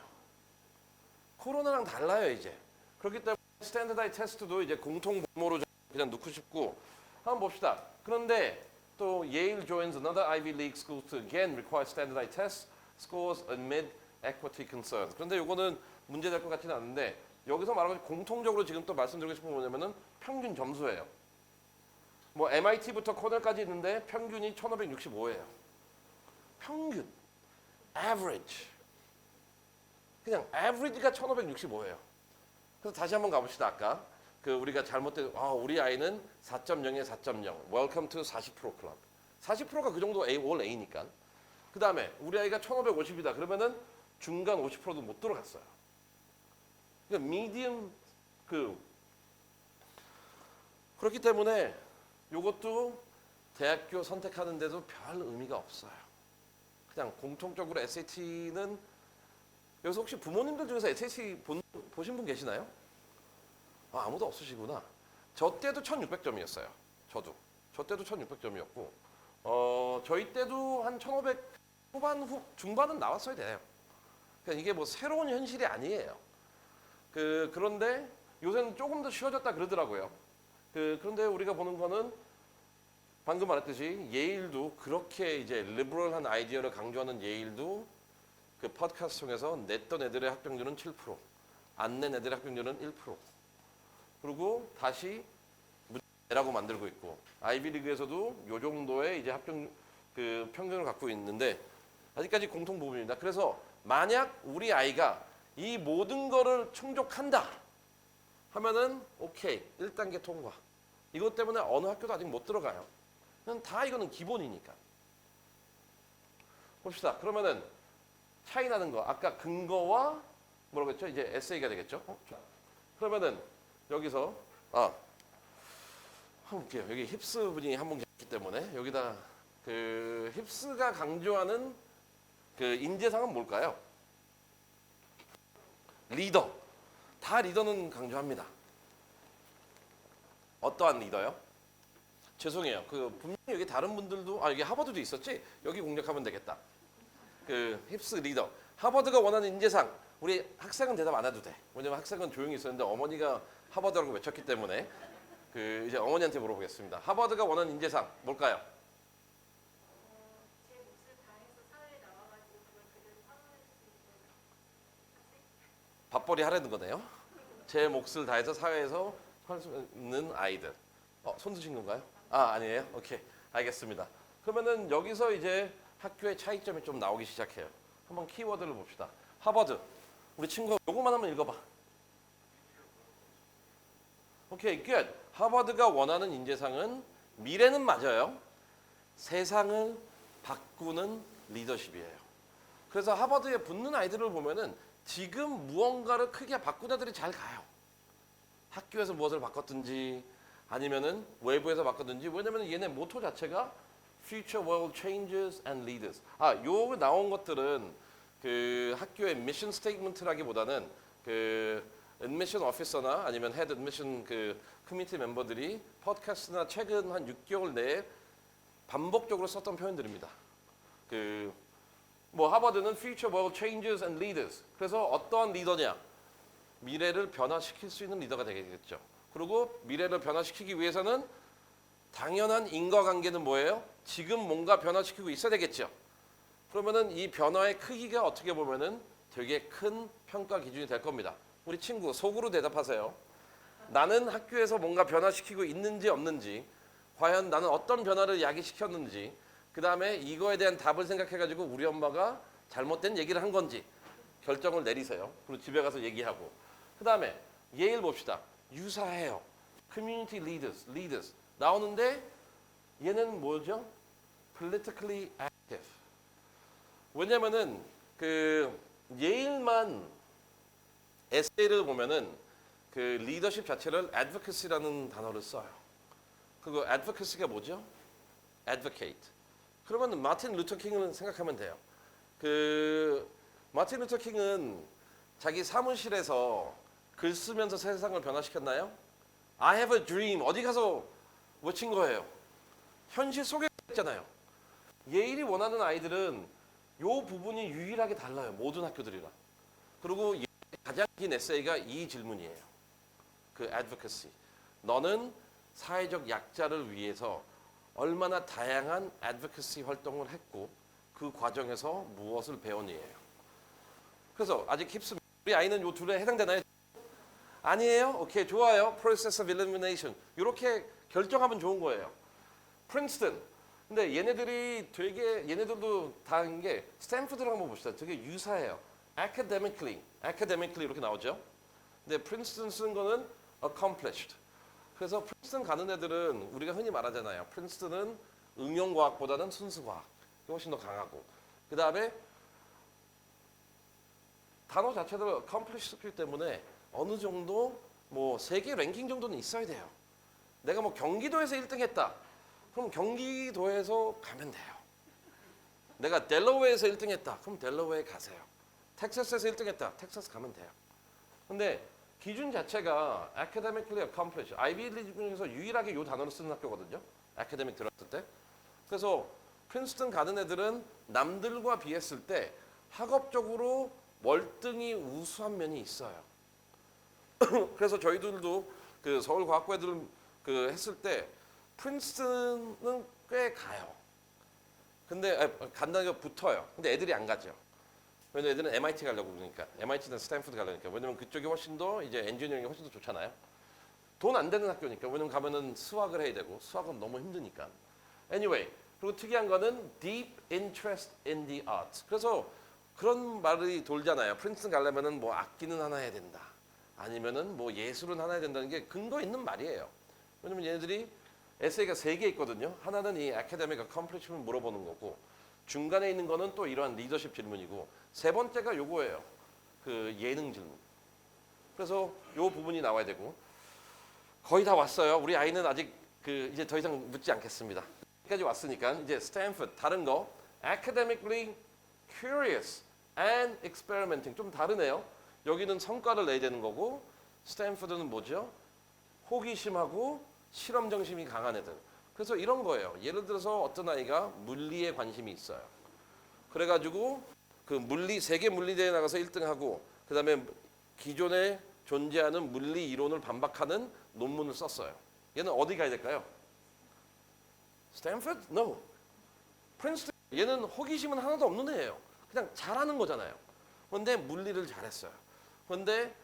코로나랑 달라요 이제. 그렇기 때문에 스탠더다이 테스트도 이제 공통 분모로 그냥 넣고 싶고. 한번 봅시다. 그런데 또 Yale joins another Ivy League school to again require standardized tests scores amid equity concerns. 그런데 이거는 문제될 것 같지는 않은데 여기서 말하는 공통적으로 지금 또 말씀드리고 싶은 건 뭐냐면은 평균 점수예요. 뭐 MIT부터 코넬까지 있는데 평균이 1565예요. 평균, average. 그냥 average가 1565예요. 그래서 다시 한번 가봅시다. 아까 우리가 잘못된 우리 아이는 4.0에 4.0. Welcome to 40% 클럽. 40%가 그 정도 올 A니까. 그 다음에 우리 아이가 1550이다. 그러면은 중간 50%도 못 들어갔어요. 그러니까 medium 그렇기 때문에 이것도 대학교 선택하는 데도 별 의미가 없어요. 그냥 공통적으로 SAT는 여기서 혹시 부모님들 중에서 SAT 보신 분 계시나요? 아무도 없으시구나. 저 때도 1600점이었어요. 저 때도 1600점이었고 저희 때도 한 1500 후반 중반은 나왔어야 돼요. 그러니까 이게 뭐 새로운 현실이 아니에요. 그런데 요새는 조금 더 쉬워졌다 그러더라고요. 그런데 우리가 보는 거는 방금 말했듯이 예일도 그렇게 이제 리버럴한 아이디어를 강조하는 예일도 팟캐스트 통해서 냈던 애들의 합격률은 7%, 안 낸 애들의 합격률은 1%. 그리고 다시 문제라고 만들고 있고 아이비리그에서도 요 정도의 이제 합격 평균을 갖고 있는데 아직까지 공통 부분입니다. 그래서 만약 우리 아이가 이 모든 거를 충족한다 하면은 오케이 1단계 통과. 이것 때문에 어느 학교도 아직 못 들어가요. 다 이거는 기본이니까. 봅시다. 그러면은 차이 나는 거. 아까 근거와 뭐라고 했죠? 이제 에세이가 되겠죠? 그러면은 여기서 한번 볼게요. 여기 힙스 분이 한 분 계셨기 때문에 여기다 그 힙스가 강조하는 그 인재상은 뭘까요? 리더. 다 리더는 강조합니다. 어떠한 리더요? 죄송해요. 그 분명히 여기 다른 분들도 여기 하버드도 있었지? 여기 공략하면 되겠다. 그 힙스 리더. 하버드가 원하는 인재상. 우리 학생은 대답 안 해도 돼. 왜냐면 학생은 조용히 있었는데 어머니가 하버드라고 외쳤기 때문에 그 이제 어머니한테 물어보겠습니다. 하버드가 원하는 인재상 뭘까요? 제 몫을 다해서 사회에 나와가지고 그걸 그대로 활용할 수 있는 학생? 밥벌이 하려는 거네요. 제 몫을 다해서 사회에서 할 수 있는 아이들. 손 드신 건가요? 아니에요? 오케이. 알겠습니다. 그러면은 여기서 이제 학교의 차이점이 좀 나오기 시작해요. 한번 키워드를 봅시다. 하버드. 우리 친구가 요거만 한번 읽어봐. 오케이, good. 하버드가 원하는 인재상은 미래는 맞아요. 세상을 바꾸는 리더십이에요. 그래서 하버드에 붙는 아이들을 보면은 지금 무언가를 크게 바꾼 애들이 잘 가요. 학교에서 무엇을 바꿨든지 아니면은 외부에서 바꿨든지. 왜냐면 얘네 모토 자체가 Future World Changes and Leaders. 요 나온 것들은 그 학교의 미션 스테이트먼트라기보다는 그 admission officer나 아니면 head admission 그 커뮤니티 멤버들이 팟캐스트나 최근 한 6개월 내에 반복적으로 썼던 표현들입니다. 그 뭐 하버드는 Future World Changes and Leaders. 그래서 어떠한 리더냐? 미래를 변화시킬 수 있는 리더가 되겠죠. 그리고 미래를 변화시키기 위해서는 당연한 인과관계는 뭐예요? 지금 뭔가 변화시키고 있어야 되겠죠. 그러면은 이 변화의 크기가 어떻게 보면은 되게 큰 평가 기준이 될 겁니다. 우리 친구 속으로 대답하세요. 나는 학교에서 뭔가 변화시키고 있는지 없는지, 과연 나는 어떤 변화를 야기시켰는지, 그 다음에 이거에 대한 답을 생각해가지고 우리 엄마가 잘못된 얘기를 한 건지 결정을 내리세요. 그리고 집에 가서 얘기하고. 그 다음에 예일 봅시다. 유사해요. Community leaders 나오는데 얘는 뭐죠? Politically active. 왜냐면은 그 예일만 에세이를 보면은 그 리더십 자체를 advocacy라는 단어를 써요. 그거 advocacy가 뭐죠? advocate. 그러면 마틴 루터 킹을 생각하면 돼요. 그 마틴 루터 킹은 자기 사무실에서 글 쓰면서 세상을 변화시켰나요? I have a dream. 어디 가서 외친 거예요. 현실 속에 있잖아요. 예일이 원하는 아이들은 요 부분이 유일하게 달라요. 모든 학교들이랑. 그리고 가장 긴 에세이가 이 질문이에요. 그 advocacy. 너는 사회적 약자를 위해서 얼마나 다양한 advocacy 활동을 했고 그 과정에서 무엇을 배웠니에요. 그래서 아직 힙스 우리 아이는 요 둘에 해당되나요? 아니에요? 오케이, 좋아요. Process of elimination. 이렇게 결정하면 좋은 거예요. 프린스턴. 근데 얘네들도 다른 게 스탠포드를 한번 봅시다. 되게 유사해요. academically 이렇게 나오죠. 근데 프린스턴 쓰는 거는 accomplished. 그래서 프린스턴 가는 애들은 우리가 흔히 말하잖아요. 프린스턴은 응용과학보다는 순수과학. 훨씬 더 강하고. 그 다음에 단어 자체도 accomplished이기 때문에 어느 정도 뭐 세계 랭킹 정도는 있어야 돼요. 내가 뭐 경기도에서 1등 했다. 그럼 경기도에서 가면 돼요. 내가 델러웨이에서 1등 했다. 그럼 델러웨이 가세요. 텍사스에서 1등 했다. 텍사스 가면 돼요. 근데 기준 자체가 academically accomplished. 아이비리그 중에서 유일하게 이 단어를 쓰는 학교거든요. academic 들었을 때. 그래서 프린스턴 가는 애들은 남들과 비했을 때 학업적으로 월등히 우수한 면이 있어요. 그래서 저희들도 그 서울과학고애들 그 했을 때 프린스턴은 꽤 가요. 근데 간다니까 붙어요. 근데 애들이 안 가죠. 왜냐면 애들은 MIT 가려고 그러니까. MIT나 스탠포드 가려니까. 왜냐면 그쪽이 훨씬 더 이제 엔지니어링이 훨씬 더 좋잖아요. 돈 안 되는 학교니까. 왜냐면 가면은 수학을 해야 되고 수학은 너무 힘드니까. Anyway, 그리고 특이한 거는 deep interest in the arts. 그래서 그런 말이 돌잖아요. 프린스턴 가려면은 뭐 악기는 하나 해야 된다. 아니면은 뭐 예술은 하나 해야 된다는 게 근거 있는 말이에요. 왜냐면 얘네들이 에세이가 3개 있거든요. 하나는 이 academic accomplishment 물어보는 거고, 중간에 있는 거는 또 이러한 리더십 질문이고 세 번째가 요거예요. 그 예능 질문. 그래서 요 부분이 나와야 되고 거의 다 왔어요. 우리 아이는 아직 그 이제 더 이상 묻지 않겠습니다. 여기까지 왔으니까 이제 스탠포드 다른 거 academically curious and experimenting 좀 다르네요. 여기는 성과를 내야 되는 거고 스탠포드는 뭐죠? 호기심하고 실험 정신이 강한 애들. 그래서 이런 거예요. 예를 들어서 어떤 아이가 물리에 관심이 있어요. 그래가지고 그 물리 세계 물리대회 나가서 1등하고 그다음에 기존에 존재하는 물리 이론을 반박하는 논문을 썼어요. 얘는 어디 가야 될까요? 스탠포드? No. 프린스턴. 얘는 호기심은 하나도 없는 애예요. 그냥 잘하는 거잖아요. 그런데 물리를 잘했어요. 그런데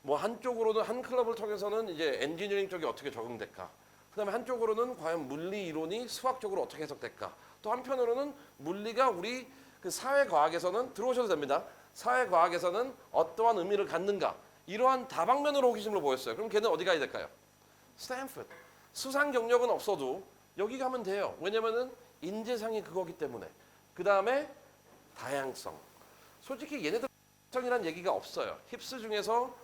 뭐 한쪽으로는 한 클럽을 통해서는 이제 엔지니어링 쪽이 어떻게 적용될까? 그다음에 한쪽으로는 과연 물리 이론이 수학적으로 어떻게 해석될까? 또 한편으로는 물리가 우리 그 사회과학에서는 들어오셔도 됩니다. 사회과학에서는 어떠한 의미를 갖는가? 이러한 다방면으로 호기심을 보였어요. 그럼 걔는 어디 가야 될까요? 스탠포드. 수상 경력은 없어도 여기 가면 돼요. 왜냐면은 인재상이 그거기 때문에. 그 다음에 다양성. 솔직히 얘네들 다양성이라는 얘기가 없어요. 힙스 중에서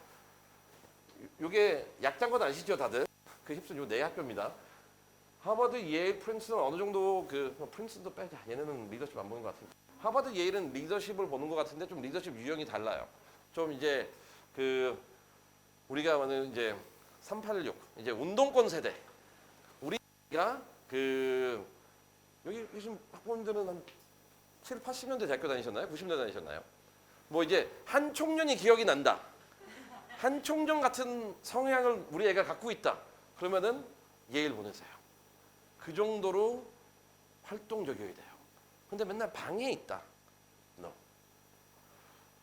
요게 약장관 아시죠 다들? 그 힙스 요 네 학교입니다. 하버드, 예일, 프린스턴 어느 정도 그 프린스턴도 빼자. 얘네는 리더십 안 보는 것 같은데. 하버드, 예일은 리더십을 보는 것 같은데 좀 리더십 유형이 달라요. 좀 이제 그 우리가 말하는 이제 386 이제 운동권 세대. 우리가 그 여기 요즘 학부모님들은 한 7, 80년대 대학교 다니셨나요? 90년대 다니셨나요? 뭐 이제 한 총련이 기억이 난다. 한 총련 같은 성향을 우리 애가 갖고 있다. 그러면은 예일 보내세요. 그 정도로 활동적이어야 돼요. 근데 맨날 방에 있다. No.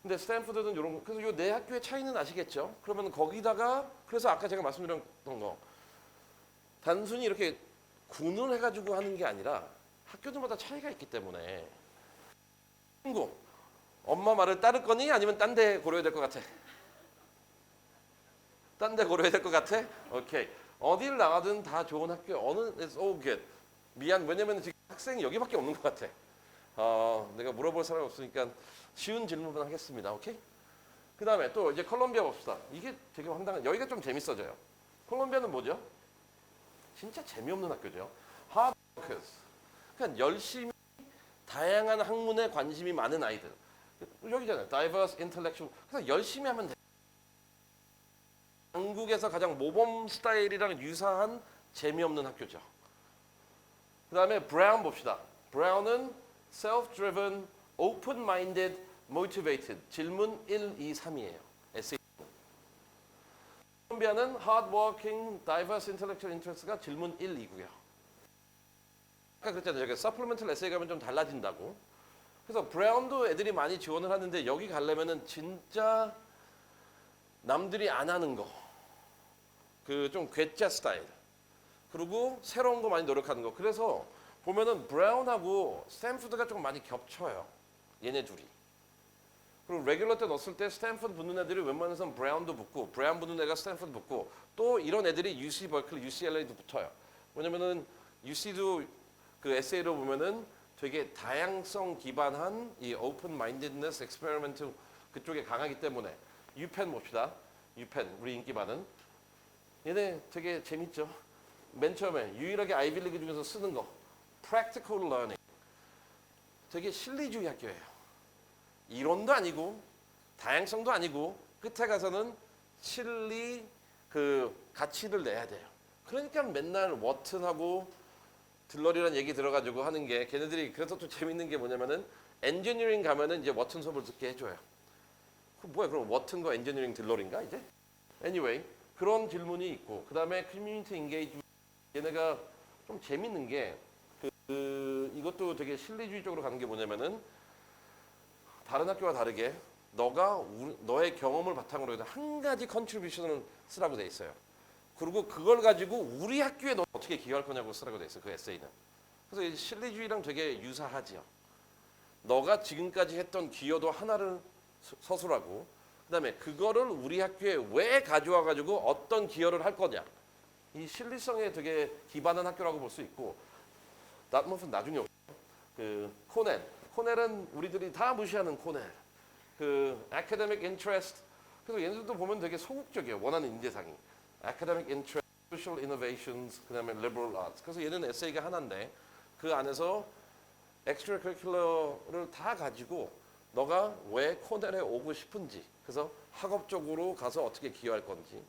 근데 스탠포드는 이런 그래서 요 네 학교의 차이는 아시겠죠? 그러면 거기다가 그래서 아까 제가 말씀드렸던 거 단순히 이렇게 군을 해가지고 하는 게 아니라 학교들마다 차이가 있기 때문에 친구 엄마 말을 따를 거니 아니면 딴 데 고려해야 될 것 같아? 딴 데 고려해야 될 것 같아? 오케이. 어딜 나가든 다 좋은 학교 어느 it's all good. 미안 왜냐면 지금 학생이 여기밖에 없는 것 같아. 내가 물어볼 사람이 없으니까 쉬운 질문만 하겠습니다. 오케이? 그 다음에 또 이제 콜롬비아 봅시다. 이게 되게 황당한 여기가 좀 재밌어져요. 콜롬비아는 뭐죠? 진짜 재미없는 학교죠. 하버드. 그냥 열심히 다양한 학문에 관심이 많은 아이들. 여기잖아요. Diverse, intellectual. 그래서 열심히 하면 돼. 한국에서 가장 모범 스타일이랑 유사한 재미없는 학교죠. 그 다음에 브라운 봅시다. 브라운은 self-driven, open-minded, motivated. 질문 1, 2, 3이에요. 에세이. 콜롬비아는 hardworking, diverse, intellectual interest가 질문 1, 2고요. 아까 그랬잖아요. 저기 supplemental essay 가면 좀 달라진다고. 그래서 브라운도 애들이 많이 지원을 하는데 여기 가려면은 진짜 남들이 안 하는 거. 그 좀 괴짜 스타일. 그리고 새로운 거 많이 노력하는 거. 그래서 보면은 브라운하고 스탠포드가 좀 많이 겹쳐요. 얘네 둘이. 그리고 레귤러 때 넣었을 때 스탠포드 붙는 애들이 웬만해서는 브라운도 붙고 브라운 붙는 애가 스탠포드 붙고 또 이런 애들이 UC 버클리, UCLA도 붙어요. 왜냐면은 UC도 그 에세이로 보면은 되게 다양성 기반한 이 오픈 마인디드네스 익스페리먼트 그쪽에 강하기 때문에 유펜 봅시다. 유펜 우리 인기 많은 얘네 되게 재밌죠. 맨 처음에 유일하게 아이빌리그 중에서 쓰는 거 practical learning 되게 실리주의 학교예요. 이론도 아니고 다양성도 아니고 끝에 가서는 실리 그 가치를 내야 돼요. 그러니까 맨날 워튼하고 들러리란 얘기 들어가지고 하는 게 걔네들이 그래서 또 재밌는 게 뭐냐면은 엔지니어링 가면은 이제 워튼 수업을 듣게 해줘요. 그 뭐야 그럼 워튼과 엔지니어링 들러리인가 이제? Anyway 그런 질문이 있고 그 다음에 커뮤니티 인게이지먼트 얘네가 좀 재밌는 게 이것도 되게 실리주의적으로 가는 게 뭐냐면은 다른 학교와 다르게 너가 너의 경험을 바탕으로 해서 한 가지 컨트리뷰션을 쓰라고 돼 있어요. 그리고 그걸 가지고 우리 학교에 너 어떻게 기여할 거냐고 쓰라고 돼 있어요. 그 에세이는. 그래서 이 실리주의랑 되게 유사하지요. 너가 지금까지 했던 기여도 하나를 서술하고 그다음에 그거를 우리 학교에 왜 가져와 가지고 어떤 기여를 할 거냐. 이 실리성에 되게 기반한 학교라고 볼 수 있고 나중에 그 코넬은 우리들이 다 무시하는 코넬. 그 academic interest. 그래서 얘네들도 보면 되게 소극적이에요. 원하는 인재상이. academic interest, social innovations, 그다음에 liberal arts. 그래서 얘는 에세이가 하나인데 그 안에서 extracurricular를 다 가지고 너가 왜 코넬에 오고 싶은지, 그래서 학업적으로 가서 어떻게 기여할 건지,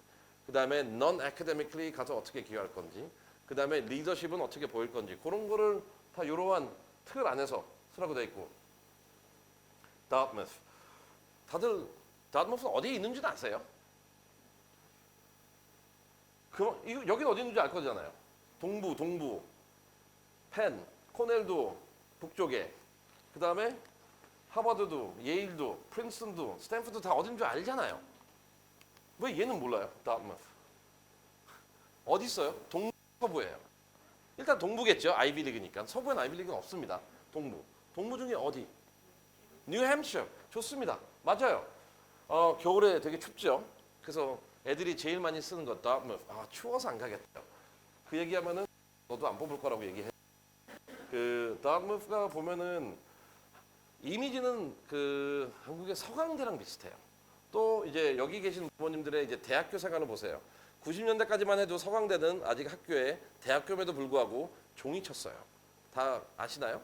그 다음에 non-academically 가서 어떻게 기여할 건지, 그 다음에 리더십은 어떻게 보일 건지, 그런 거를 다 이러한 틀 안에서 쓰라고 돼 있고. Dartmouth. 다들 Dartmouth는 어디에 있는지는 아세요? 여긴 어디 있는지 알 거잖아요. 동부. 펜, 코넬도 북쪽에. 그 다음에 하버드도, 예일도, 프린스턴도, 스탠퍼드도 다 어딘 줄 알잖아요. 왜 얘는 몰라요? 다트머스. 어디 있어요? 동부, 서부예요. 일단 동부겠죠. 아이비리그니까. 서부엔 아이비리그는 없습니다. 동부. 동부 중에 어디? 뉴햄셔. 좋습니다. 맞아요. 겨울에 되게 춥죠. 그래서 애들이 제일 많이 쓰는 것 다트머스. 추워서 안 가겠다. 그 얘기하면은 너도 안 뽑을 거라고 얘기해. 그 다트머스가 보면은 이미지는 그 한국의 서강대랑 비슷해요. 또 이제 여기 계신 부모님들의 이제 대학교 생활을 보세요. 90년대까지만 해도 서강대는 아직 학교에 대학교임에도 불구하고 종이 쳤어요. 다 아시나요?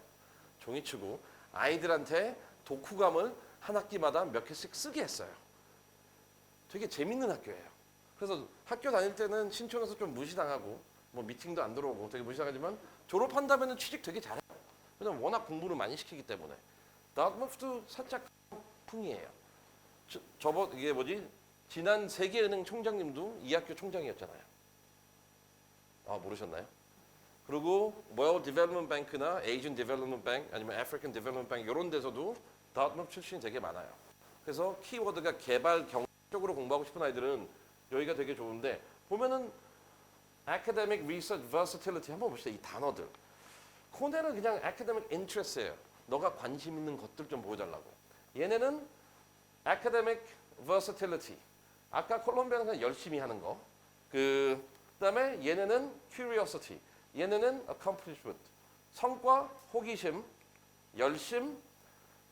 종이 치고 아이들한테 독후감을 한 학기마다 몇 개씩 쓰게 했어요. 되게 재밌는 학교예요. 그래서 학교 다닐 때는 신촌에서 좀 무시당하고 뭐 미팅도 안 들어오고 되게 무시당하지만 졸업한다면은 취직 되게 잘해요. 왜냐면 워낙 공부를 많이 시키기 때문에. 다트머스도 살짝 풍이에요. 이게 뭐지? 지난 세계은행 총장님도 이 학교 총장이었잖아요. 모르셨나요? 그리고 World Development Bank나 Asian Development Bank 아니면 African Development Bank 이런 데서도 다트머스 출신이 되게 많아요. 그래서 키워드가 개발 경영 쪽으로 공부하고 싶은 아이들은 여기가 되게 좋은데 보면은 Academic Research Versatility 한번 봅시다. 이 단어들. 코넬은 그냥 Academic Interest예요. 너가 관심 있는 것들 좀 보여달라고. 얘네는 academic versatility. 아까 콜롬비아는 그냥 열심히 하는 거. 그다음에 얘네는 curiosity. 얘네는 accomplishment. 성과, 호기심, 열심.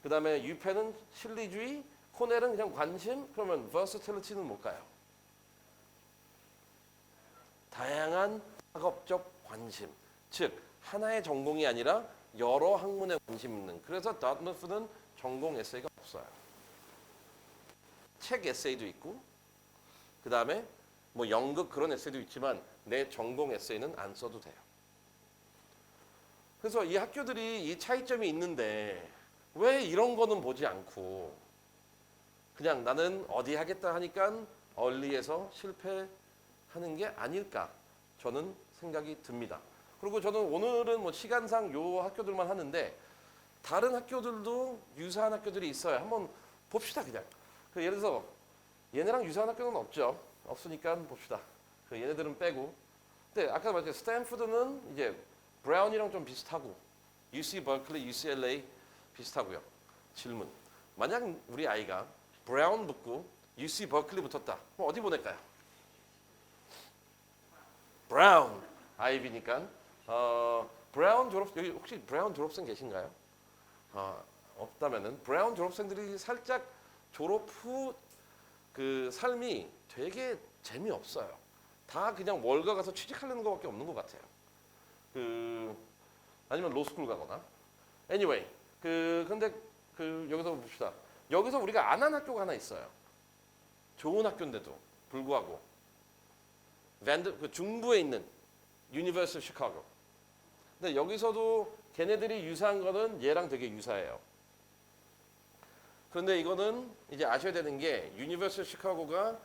그다음에 유페는 실리주의. 코넬은 그냥 관심. 그러면 versatility는 뭘까요? 다양한 학업적 관심. 즉 하나의 전공이 아니라 여러 학문에 관심 있는. 그래서 다트머스는 전공 에세이가 없어요. 책 에세이도 있고 그 다음에 뭐 연극 그런 에세이도 있지만 내 전공 에세이는 안 써도 돼요. 그래서 이 학교들이 이 차이점이 있는데 왜 이런 거는 보지 않고 그냥 나는 어디 하겠다 하니까 얼리에서 실패하는 게 아닐까 저는 생각이 듭니다. 그리고 저는 오늘은 뭐 시간상 요 학교들만 하는데 다른 학교들도 유사한 학교들이 있어요. 한번 봅시다 그냥. 예를 들어서 얘네랑 유사한 학교는 없죠. 없으니까 봅시다. 얘네들은 빼고. 근데 아까 말했죠. 스탠포드는 이제 브라운이랑 좀 비슷하고 UC 버클리, UCLA 비슷하고요. 질문. 만약 우리 아이가 브라운 붙고 UC 버클리 붙었다. 그럼 어디 보낼까요? 브라운. 아이비니까. 브라운 졸업 여기 혹시 브라운 졸업생 계신가요? 없다면은 브라운 졸업생들이 살짝 졸업 후 그 삶이 되게 재미없어요. 다 그냥 월가 가서 취직하려는 것밖에 없는 것 같아요. 아니면 로스쿨 가거나. Anyway, 근데 여기서 봅시다. 여기서 우리가 안 한 학교가 하나 있어요. 좋은 학교인데도 불구하고 중부에 있는 University of Chicago. 근데 여기서도 걔네들이 유사한 거는 얘랑 되게 유사해요. 그런데 이거는 이제 아셔야 되는 게 University of Chicago가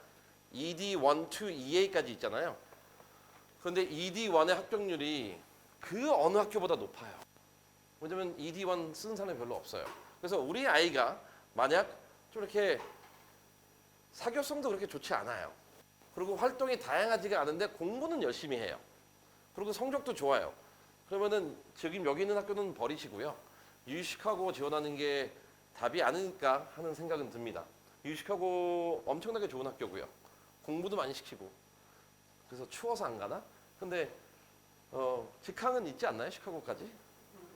ED1, 2, 2A까지 있잖아요. 그런데 ED1의 합격률이 그 어느 학교보다 높아요. 왜냐면 ED1 쓰는 사람이 별로 없어요. 그래서 우리 아이가 만약 좀 이렇게 사교성도 그렇게 좋지 않아요. 그리고 활동이 다양하지가 않은데 공부는 열심히 해요. 그리고 성적도 좋아요. 그러면은 지금 여기 있는 학교는 버리시고요. 유시카고 지원하는 게 답이 아닐까 하는 생각은 듭니다. 유시카고 엄청나게 좋은 학교고요. 공부도 많이 시키고. 그래서 추워서 안 가나? 근데 직항은 있지 않나요? 시카고까지?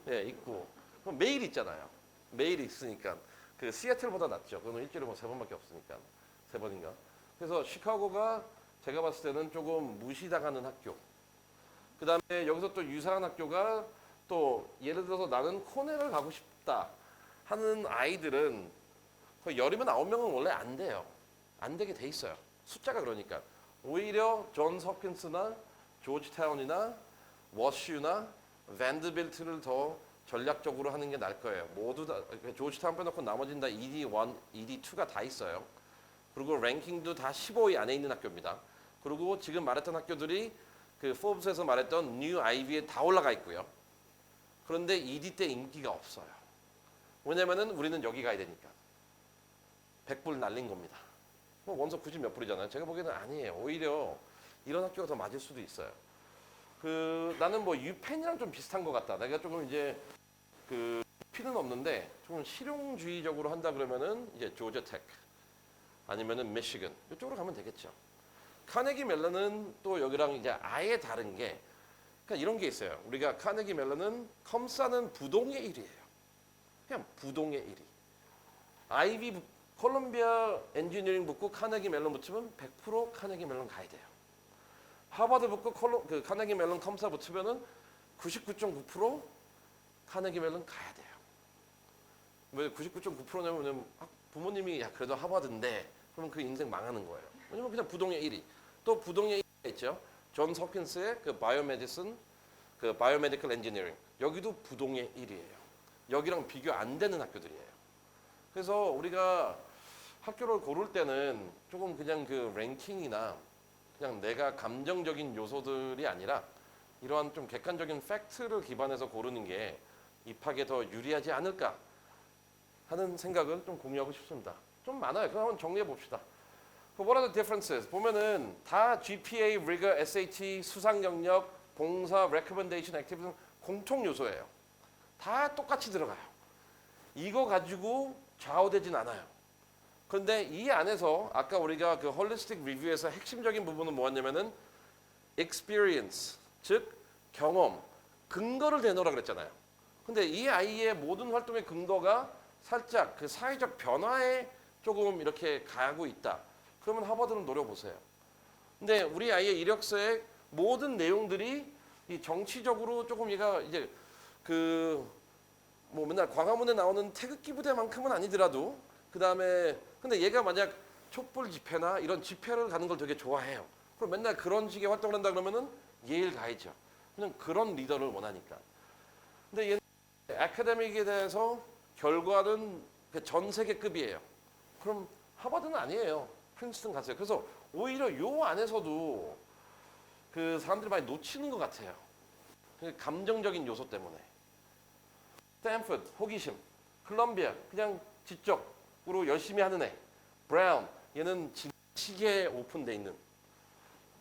네, 있고. 그럼 매일 있잖아요. 매일 있으니까 그 시애틀보다 낫죠. 그러면 일주일에 뭐 3번밖에 없으니까 3번인가. 그래서 시카고가 제가 봤을 때는 조금 무시당하는 학교. 그 다음에 여기서 또 유사한 학교가 또 예를 들어서 나는 코넬을 가고 싶다 하는 아이들은 거의 열이면 9명은 원래 안 돼요. 안 되게 돼 있어요. 숫자가 그러니까. 오히려 존스 홉킨스나 조지타운이나 워슈나 밴드빌트를 더 전략적으로 하는 게 나을 거예요. 모두 다 조지타운 빼놓고 나머지는 다 ED1, ED2가 다 있어요. 그리고 랭킹도 다 15위 안에 있는 학교입니다. 그리고 지금 말했던 학교들이 그 포브스에서 말했던 뉴 아이비에 다 올라가 있고요. 그런데 ED 때 인기가 없어요. 왜냐면은 우리는 여기 가야 되니까. 100불 날린 겁니다. 뭐 원서 굳이 몇 불이잖아요. 제가 보기에는 아니에요. 오히려 이런 학교가 더 맞을 수도 있어요. 그 나는 뭐 유펜이랑 좀 비슷한 것 같다. 내가 조금 이제 그 피는 없는데 좀 실용주의적으로 한다 그러면은 이제 조지아텍 아니면은 미시건 이쪽으로 가면 되겠죠. 카네기 멜런은 또 여기랑 이제 아예 다른 게 그러니까 이런 게 있어요. 우리가 카네기 멜런은 컴사는 부동의 1위예요. 그냥 부동의 1위. 아이비 콜롬비아 엔지니어링 붙고 카네기 멜론 붙으면 100% 카네기 멜론 가야 돼요. 하버드 붙고 그 카네기 멜론 컴사 붙으면은 99.9% 카네기 멜론 가야 돼요. 왜 99.9%냐면 부모님이 야 그래도 하버드인데 그러면 그 인생 망하는 거예요. 왜냐면 그냥 부동의 1위. 또 부동의 1위가 있죠. 존 홉킨스의 그 바이오메디슨, 그 바이오메디컬 엔지니어링 여기도 부동의 1위예요. 여기랑 비교 안 되는 학교들이에요. 그래서 우리가 학교를 고를 때는 조금 그냥 그 랭킹이나 그냥 내가 감정적인 요소들이 아니라 이러한 좀 객관적인 팩트를 기반해서 고르는 게 입학에 더 유리하지 않을까 하는 생각을 좀 공유하고 싶습니다. 좀 많아요. 그럼 한번 정리해 봅시다. What are the differences? 보면은 다 GPA, rigor, SAT, 수상 영역, 봉사, recommendation, activity 공통 요소예요. 다 똑같이 들어가요. 이거 가지고 좌우되진 않아요. 그런데 이 안에서 아까 우리가 그 홀리스틱 리뷰에서 핵심적인 부분은 뭐였냐면은 experience, 즉 경험, 근거를 내놓으라 그랬잖아요. 근데 이 아이의 모든 활동의 근거가 살짝 그 사회적 변화에 조금 이렇게 가고 있다. 그러면 하버드는 노려보세요. 근데 우리 아이의 이력서의 모든 내용들이 이 정치적으로 조금 얘가 이제 그 뭐 맨날 광화문에 나오는 태극기 부대만큼은 아니더라도 그 다음에 근데 얘가 만약 촛불 집회나 이런 집회를 가는 걸 되게 좋아해요. 그럼 맨날 그런 식의 활동을 한다 그러면은 예일 가야죠. 그냥 그런 리더를 원하니까. 근데 얘는 아카데믹에 대해서 결과는 전 세계급이에요. 그럼 하버드는 아니에요. 프린스턴 갔어요. 그래서 오히려 요 안에서도 그 사람들이 많이 놓치는 것 같아요. 그 감정적인 요소 때문에. 스탠포드 호기심, 콜롬비아 그냥 지적으로 열심히 하는 애, 브라운 얘는 지나치게 오픈돼 있는.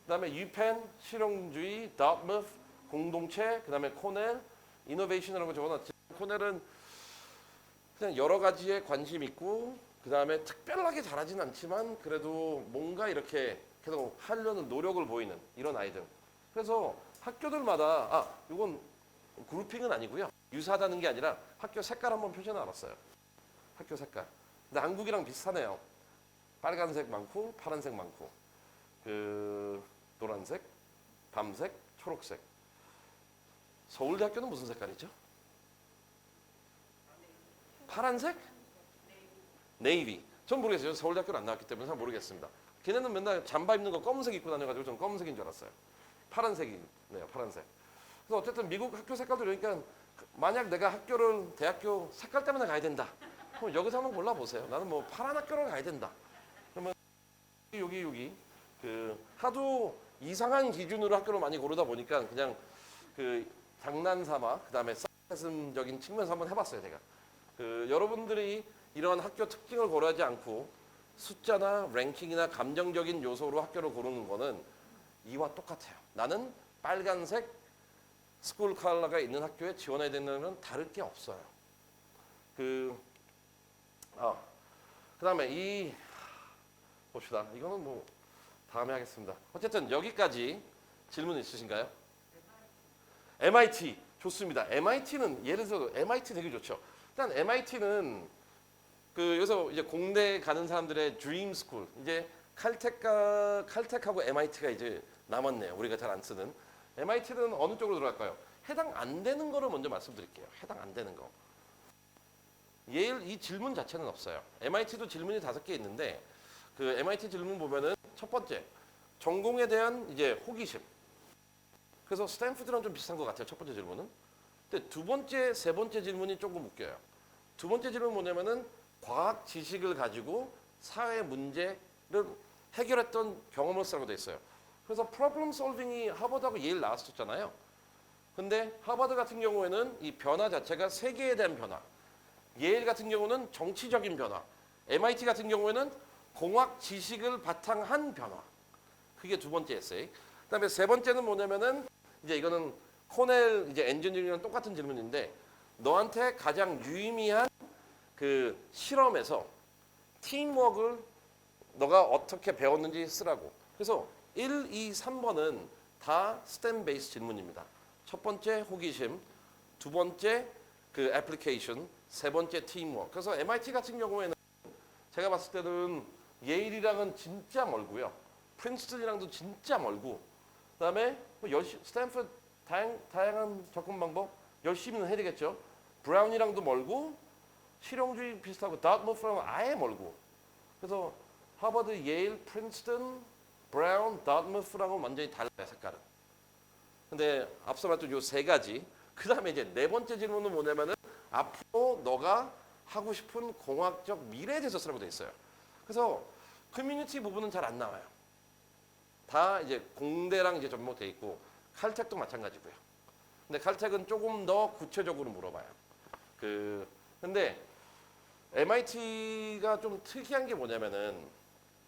그다음에 유펜 실용주의, 다트머스 공동체, 그다음에 코넬 이노베이션이라는 거 적어놨지. 코넬은 그냥 여러 가지에 관심 있고 그다음에 특별하게 잘하진 않지만 그래도 뭔가 이렇게 계속 하려는 노력을 보이는 이런 아이들. 그래서 학교들마다 이건 그룹핑은 아니고요. 유사하다는 게 아니라 학교 색깔 한번 표시해 놨어요. 학교 색깔. 근데 한국이랑 비슷하네요. 빨간색 많고 파란색 많고 그 노란색, 밤색, 초록색. 서울대학교는 무슨 색깔이죠? 파란색? 네이비. 전 모르겠어요. 서울대학교를 안 나왔기 때문에 잘 모르겠습니다. 걔네는 맨날 잠바 입는 거 검은색 입고 다녀가지고 전 검은색인 줄 알았어요. 파란색이네요. 파란색. 그래서 어쨌든 미국 학교 색깔도 그러니까 만약 내가 대학교 색깔 때문에 가야 된다. 그럼 여기서 한번 골라보세요. 나는 뭐 파란 학교를 가야 된다. 그러면 여기 그 하도 이상한 기준으로 학교를 많이 고르다 보니까 그냥 그 장난삼아 그다음에 사슴적인 측면에서 한번 해봤어요. 제가 그 여러분들이 이런 학교 특징을 고려하지 않고 숫자나 랭킹이나 감정적인 요소로 학교를 고르는 거는 이와 똑같아요. 나는 빨간색 스쿨 컬러가 있는 학교에 지원해야 되는 건 다를 게 없어요. 그다음에 봅시다. 이거는 뭐 다음에 하겠습니다. 어쨌든 여기까지 질문 있으신가요? MIT 좋습니다. MIT는 예를 들어서 MIT 되게 좋죠. 일단 MIT는 그 여기서 이제 공대 가는 사람들의 드림 스쿨. 이제 칼텍하고 MIT가 이제 남았네요. 우리가 잘 안 쓰는. MIT는 어느 쪽으로 들어갈까요? 해당 안 되는 거를 먼저 말씀드릴게요. 해당 안 되는 거. 예일 이 질문 자체는 없어요. MIT도 질문이 5개 있는데 그 MIT 질문 보면은 첫 번째 전공에 대한 이제 호기심. 그래서 스탠포드랑 좀 비슷한 것 같아요. 첫 번째 질문은. 근데 두 번째, 세 번째 질문이 조금 웃겨요. 두 번째 질문은 뭐냐면은 과학 지식을 가지고 사회 문제를 해결했던 경험을 쓰라고 돼 있어요. 그래서 프로블럼 솔빙이 하버드하고 예일 나왔었잖아요. 근데 하버드 같은 경우에는 이 변화 자체가 세계에 대한 변화, 예일 같은 경우는 정치적인 변화, MIT 같은 경우에는 공학 지식을 바탕한 변화. 그게 두 번째 에세이. 그다음에 세 번째는 뭐냐면은 이제 이거는 코넬 이제 엔지니어링이랑 똑같은 질문인데 너한테 가장 유의미한 그 실험에서 팀워크를 너가 어떻게 배웠는지 쓰라고. 그래서 1, 2, 3번은 다 스템 베이스 질문입니다. 첫 번째 호기심, 두 번째 그 애플리케이션, 세 번째 팀워크. 그래서 MIT 같은 경우에는 제가 봤을 때는 예일이랑은 진짜 멀고요. 프린스턴이랑도 진짜 멀고. 그다음에 뭐 스탠퍼드 다양한 접근 방법 열심히는 해야 되겠죠. 브라운이랑도 멀고 실용주의 비슷하고 다트머스랑은 아예 멀고. 그래서 하버드, 예일, 프린스턴, 브라운, 다트머스랑은 완전히 달라요, 색깔은. 근데 앞서 말했던 요 세 가지. 그다음에 이제 네 번째 질문은 뭐냐면은 앞으로 너가 하고 싶은 공학적 미래에 대해서 쓰라고 돼 있어요. 그래서 커뮤니티 부분은 잘 안 나와요. 다 이제 공대랑 이제 접목돼 있고 칼텍도 마찬가지고요. 근데 칼텍은 조금 더 구체적으로 물어봐요. 근데 MIT가 좀 특이한 게 뭐냐면은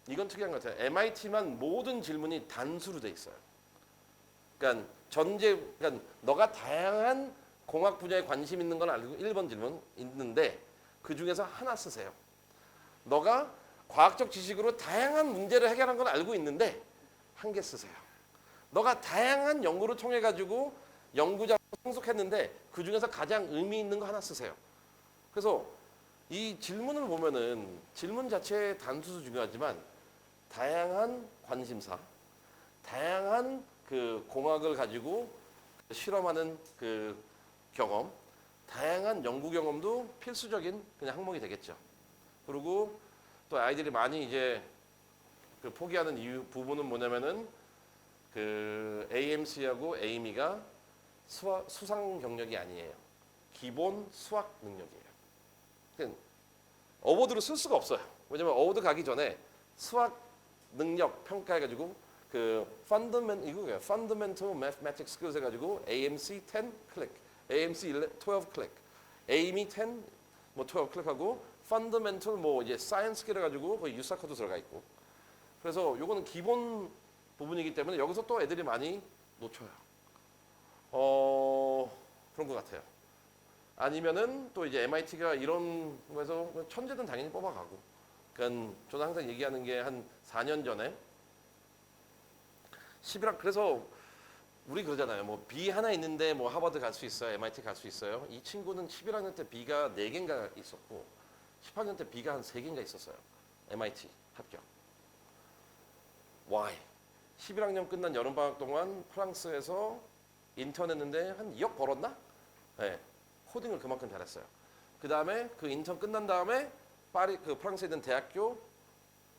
이건 특이한 것 같아요. MIT만 모든 질문이 단수로 돼 있어요. 그러니까 그러니까 너가 다양한 공학 분야에 관심 있는 건 알고 1번 질문 있는데 그 중에서 하나 쓰세요. 너가 과학적 지식으로 다양한 문제를 해결한 건 알고 있는데 한 개 쓰세요. 너가 다양한 연구를 통해 가지고 연구자로 성숙했는데 그 중에서 가장 의미 있는 거 하나 쓰세요. 그래서 이 질문을 보면은 질문 자체의 단수도 중요하지만 다양한 관심사, 다양한 그 공학을 가지고 실험하는 그 경험, 다양한 연구 경험도 필수적인 그냥 항목이 되겠죠. 그리고 또 아이들이 많이 이제 그 포기하는 이유 부분은 뭐냐면은 그 AMC하고 에이미가 수상 경력이 아니에요. 기본 수학 능력이에요. 그러니까 어워드로 쓸 수가 없어요. 왜냐면 어워드 가기 전에 수학 능력 평가해가지고 그 Fundamental Mathematics Skills 해가지고 AMC 10 클릭, AMC 12 클릭, AIME 10 뭐 12 클릭하고 Fundamental 뭐 이제 Science Skill 해가지고 거의 유사코도 들어가 있고. 그래서 요거는 기본 부분이기 때문에 여기서 또 애들이 많이 놓쳐요. 그런 것 같아요. 아니면은 또 이제 MIT가 이런 거에서 천재는 당연히 뽑아가고. 그러니까 저는 항상 얘기하는 게 한 4년 전에 11학 그래서 우리 그러잖아요. 뭐 B 하나 있는데 뭐 하버드 갈 수 있어요, MIT 갈 수 있어요. 이 친구는 11학년 때 B가 4개인가 있었고 10학년 때 B가 한 3개인가 있었어요. MIT 합격. Why? 11학년 끝난 여름방학 동안 프랑스에서 인턴 했는데 한 2억 벌었나? 네, 코딩을 그만큼 잘했어요. 그 다음에 그 인턴 끝난 다음에 파리 그 프랑스에 있는 대학교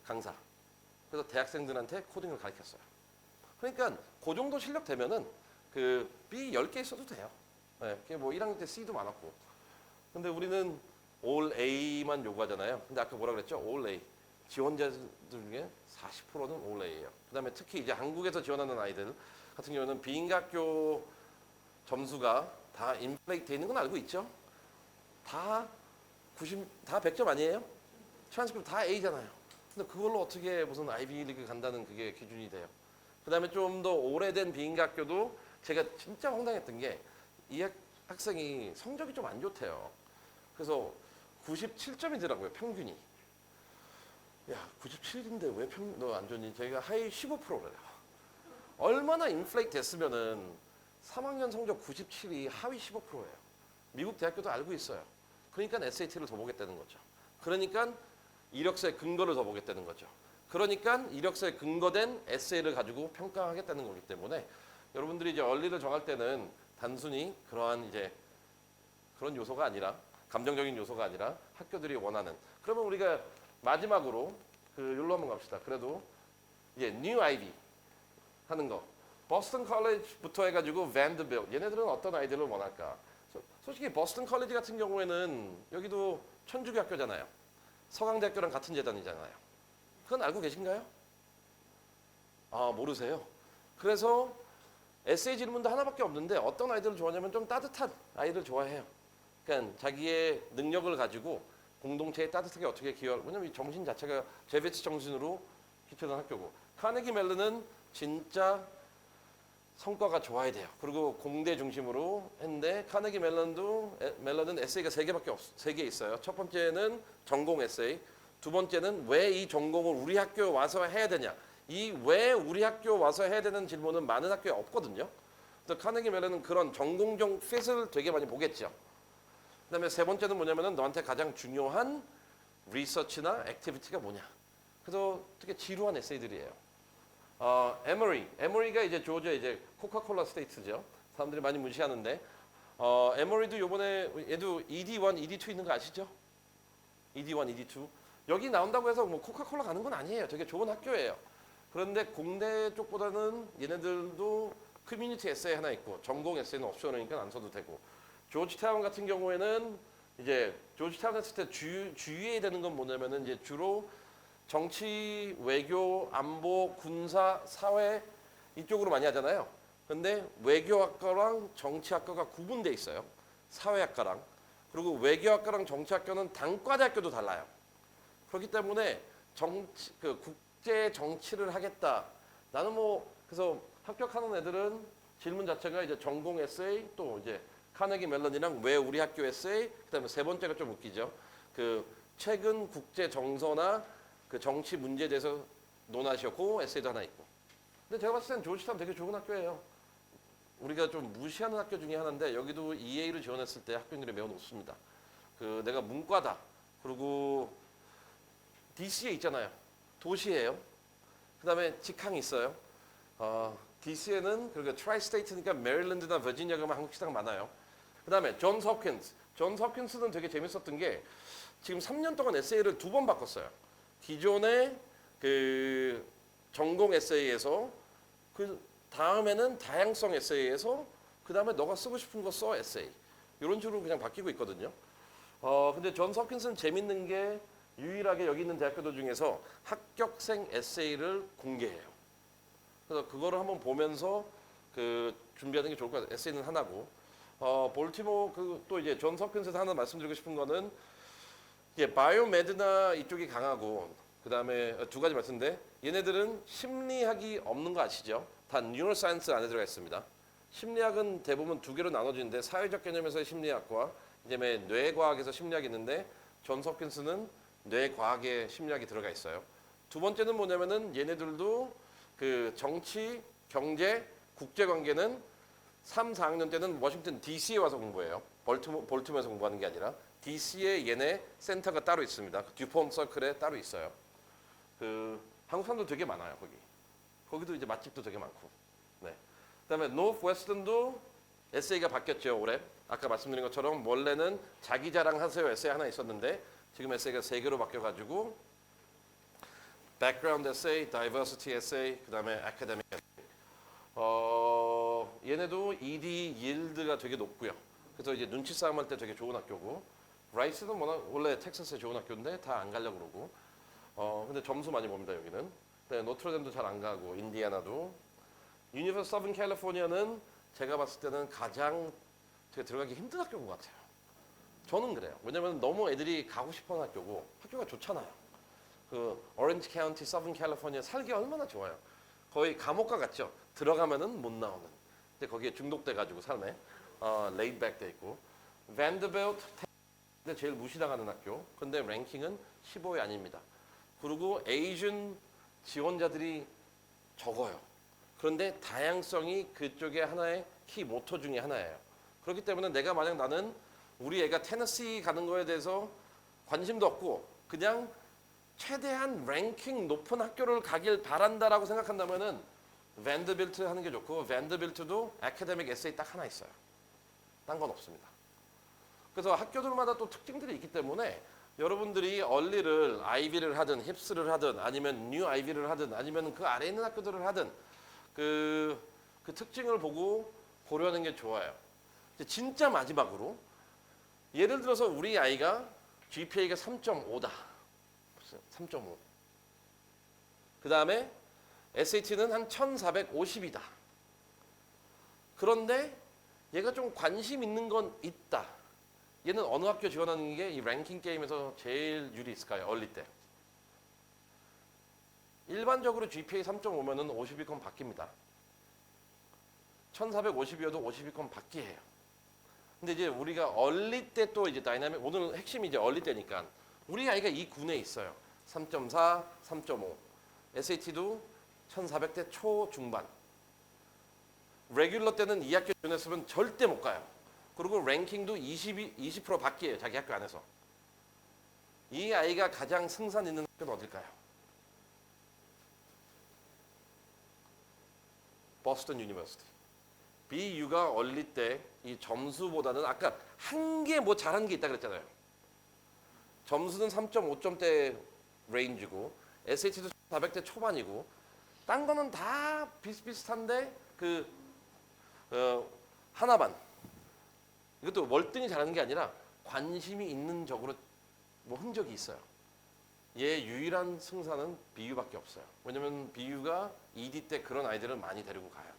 강사. 그래서 대학생들한테 코딩을 가르쳤어요. 그러니까 그 정도 실력 되면은 그 B 10개 있어도 돼요. 네, 뭐 1학년 때 C도 많았고. 근데 우리는 All A만 요구하잖아요. 근데 아까 뭐라 그랬죠? All A. 지원자들 중에 40%는 All A예요. 그다음에 특히 이제 한국에서 지원하는 아이들 같은 경우는 비인가학교 점수가 다 인플레이트 돼 있는 건 알고 있죠? 다 100점 아니에요? 트랜스크립 다 A잖아요. 근데 그걸로 어떻게 무슨 아이비리그 간다는 그게 기준이 돼요. 그다음에 좀 더 오래된 비인가학교도 제가 진짜 황당했던 게 이 학생이 성적이 좀 안 좋대요. 그래서 97점이더라고요, 평균이. 야, 97인데 왜 너 안 좋니? 저희가 하위 15%래요. 얼마나 인플레이트 됐으면은 3학년 성적 97이 하위 15%예요. 미국 대학교도 알고 있어요. 그러니까 SAT를 더 보겠다는 거죠. 그러니까 이력서의 근거를 더 보겠다는 거죠. 그러니까 이력서에 근거된 에세이를 가지고 평가하겠다는 거기 때문에 여러분들이 이제 얼리를 정할 때는 단순히 그러한 이제 그런 요소가 아니라 감정적인 요소가 아니라 학교들이 원하는. 그러면 우리가 마지막으로 여기로 한번 갑시다. 그래도 이제 뉴 아이비 하는 거. 버스턴 컬리지부터 해가지고 밴드빌트. 얘네들은 어떤 아이들을 원할까? 솔직히 버스턴 컬리지 같은 경우에는 여기도 천주교 학교잖아요. 서강대학교랑 같은 재단이잖아요. 그건 알고 계신가요? 아, 모르세요? 그래서 에세이 질문도 하나밖에 없는데 어떤 아이들을 좋아하냐면 좀 따뜻한 아이를 좋아해요. 그러니까 자기의 능력을 가지고 공동체에 따뜻하게 어떻게 기여할, 왜냐면 이 정신 자체가 제베츠 정신으로 기초된 학교고, 카네기 멜론은 진짜 성과가 좋아야 돼요. 그리고 공대 중심으로 했는데 카네기 멜론은 에세이가 3개 있어요. 첫 번째는 전공 에세이, 두 번째는 왜 이 전공을 우리 학교에 와서 해야 되냐. 이 왜 우리 학교 와서 해야 되는 질문은 많은 학교에 없거든요. 그래서 카네기 멜론은 그런 전공적 핏을 되게 많이 보겠죠. 그다음에 세 번째는 뭐냐면은 너한테 가장 중요한 리서치나 액티비티가 뭐냐. 그래서 되게 지루한 에세이들이에요. 에머리가 이제 조지아 이제 코카콜라 스테이트죠. 사람들이 많이 무시하는데 에머리도 요번에 얘도 ED1, ED2 있는 거 아시죠? ED1, ED2 여기 나온다고 해서 뭐 코카콜라 가는 건 아니에요. 되게 좋은 학교예요. 그런데 공대 쪽보다는 얘네들도 커뮤니티 에세이 하나 있고 전공 에세이는 옵션이니까 안 써도 되고, 조지타운 같은 경우에는 이제 조지타운 했을 때 주의해야 되는 건 뭐냐면은 이제 주로 정치, 외교, 안보, 군사, 사회 이쪽으로 많이 하잖아요. 근데 외교학과랑 정치학과가 구분돼 있어요. 사회학과랑. 그리고 외교학과랑 정치학과는 단과대학교도 달라요. 그렇기 때문에 국제 정치를 하겠다. 나는 뭐 그래서 합격하는 애들은 질문 자체가 이제 전공 에세이, 또 이제 카네기 멜론이랑 왜 우리 학교 에세이, 그다음에 세 번째가 좀 웃기죠. 최근 국제 정서나 정치 문제에 대해서 논하셨고 에세이도 하나 있고. 근데 제가 봤을 땐 조지타운 되게 좋은 학교예요. 우리가 좀 무시하는 학교 중에 하나인데 여기도 EA를 지원했을 때 합격률이 매우 높습니다. 내가 문과다. 그리고 DC에 있잖아요. 도시예요. 그다음에 직항이 있어요. DC에는 그리고 트라이스테이트니까 메릴랜드나 버지니아 가면 한국 식당 많아요. 그다음에 존스 홉킨스는 되게 재밌었던 게 지금 3년 동안 에세이를 2번 바꿨어요. 기존의 전공 에세이에서 다음에는 다양성 에세이에서 그다음에 너가 쓰고 싶은 거 써 에세이 이런 식으로 그냥 바뀌고 있거든요. 근데 존스 홉킨스는 재밌는 게 유일하게 여기 있는 대학교들 중에서 합격생 에세이를 공개해요. 그래서 그거를 한번 보면서 준비하는 게 좋을 것 같아요. 에세이는 하나고, 볼티모 또 이제 존스 홉킨스에서 하나 말씀드리고 싶은 거는 이제 바이오메드나 이쪽이 강하고, 그 다음에 두 가지 말씀인데 얘네들은 심리학이 없는 거 아시죠? 다 뉴로사이언스 안에 들어가 있습니다. 심리학은 대부분 2개로 나눠지는데 사회적 개념에서의 심리학과 이제 뇌과학에서 심리학이 있는데 존스 홉킨스는 뇌과학에 심리학이 들어가 있어요. 두 번째는 뭐냐면은 얘네들도 정치, 경제, 국제관계는 3, 4학년 때는 워싱턴 DC에 와서 공부해요. 볼티모어에서 공부하는 게 아니라 DC에 얘네 센터가 따로 있습니다. 듀폰 서클에 따로 있어요. 한국 사람도 되게 많아요. 거기도 이제 맛집도 되게 많고. 네. 그다음에 노스웨스턴도 에세이가 바뀌었죠 올해. 아까 말씀드린 것처럼 원래는 자기 자랑하세요 에세이 하나 있었는데 지금 에세이가 3개로 바뀌어가지고 background essay, diversity essay, 그다음에 academic essay. 얘네도 ED yield가 되게 높고요. 그래서 이제 눈치 싸움 할 때 되게 좋은 학교고, 라이스는 원래 텍사스에 좋은 학교인데 다 안 가려고 그러고, 근데 점수 많이 봅니다 여기는. 네, 노트르담도 잘 안 가고, 인디애나도. 유니버시티 서븐 캘리포니아는 제가 봤을 때는 가장 되게 들어가기 힘든 학교인 것 같아요. 저는 그래요. 왜냐면 너무 애들이 가고 싶어하는 학교고 학교가 좋잖아요. 오렌지 카운티 서븐 캘리포니아 살기 얼마나 좋아요. 거의 감옥과 같죠. 들어가면은 못 나오는. 근데 거기에 중독돼 가지고 삶에 레이드백 돼 있고. 밴더빌트 근데 제일 무시당하는 학교. 근데 랭킹은 15위 아닙니다. 그리고 에이전 지원자들이 적어요. 그런데 다양성이 그쪽의 하나의 키 모토 중에 하나예요. 그렇기 때문에 내가 만약 나는 우리 애가 테네시 가는 거에 대해서 관심도 없고 그냥 최대한 랭킹 높은 학교를 가길 바란다라고 생각한다면은 밴더빌트 하는 게 좋고 밴더빌트도 애카데믹 에세이 딱 하나 있어요. 딴 건 없습니다. 그래서 학교들마다 또 특징들이 있기 때문에 여러분들이 얼리를 아이비를 하든 힙스를 하든 아니면 뉴 아이비를 하든 아니면 그 아래에 있는 학교들을 하든 그 특징을 보고 고려하는 게 좋아요. 이제 진짜 마지막으로 예를 들어서 우리 아이가 GPA가 3.5다. 3.5. 그 다음에 SAT는 한 1450이다. 그런데 얘가 좀 관심 있는 건 있다. 얘는 어느 학교 지원하는 게 이 랭킹 게임에서 제일 유리 있을까요? 얼리 때. 일반적으로 GPA 3.5면은 50위권 바뀝니다. 1450이어도 50위권 받기 해요. 근데 이제 우리가 얼리 때 또 이제 다이나믹 오늘 핵심이 이제 얼리 때니까 우리 아이가 이 군에 있어요. 3.4, 3.5. SAT도 1400대 초중반. 레귤러 때는 이 학교 지원했으면 절대 못 가요. 그리고 랭킹도 20% 밖이에요. 자기 학교 안에서. 이 아이가 가장 승산 있는 학교는 어딜까요? 버스턴 유니버시티. BU가 얼리 때 이 점수보다는 아까 한 개 뭐 잘한 게 있다 그랬잖아요. 점수는 3.5점대 레인지고 SAT도 400대 초반이고 딴 거는 다 비슷비슷한데 하나만 이것도 월등히 잘하는 게 아니라 관심이 있는 적으로 뭐 흔적이 있어요. 얘 유일한 승산은 BU밖에 없어요. 왜냐면 BU가 ED 때 그런 아이들을 많이 데리고 가요.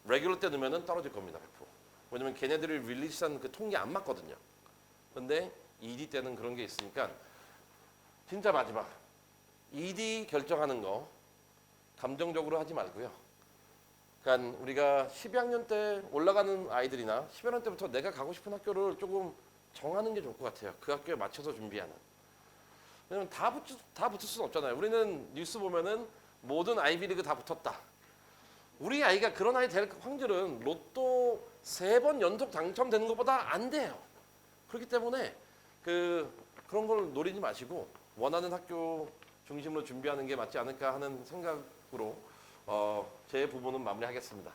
레귤러 때 넣으면 떨어질 겁니다. 100%. 왜냐면 걔네들이 릴리스한 그 통계 안 맞거든요. 근데 ED 때는 그런 게 있으니까 진짜 마지막 ED 결정하는 거 감정적으로 하지 말고요. 그러니까 우리가 12학년 때 올라가는 아이들이나 10학년 때부터 내가 가고 싶은 학교를 조금 정하는 게 좋을 것 같아요. 그 학교에 맞춰서 준비하는. 왜냐면 다 붙을 수는 없잖아요. 우리는 뉴스 보면은 모든 아이비리그 다 붙었다. 우리 아이가 그런 아이 될 확률은 로또 3번 연속 당첨되는 것보다 안 돼요. 그렇기 때문에 그런 걸 노리지 마시고 원하는 학교 중심으로 준비하는 게 맞지 않을까 하는 생각으로 제 부분은 마무리하겠습니다.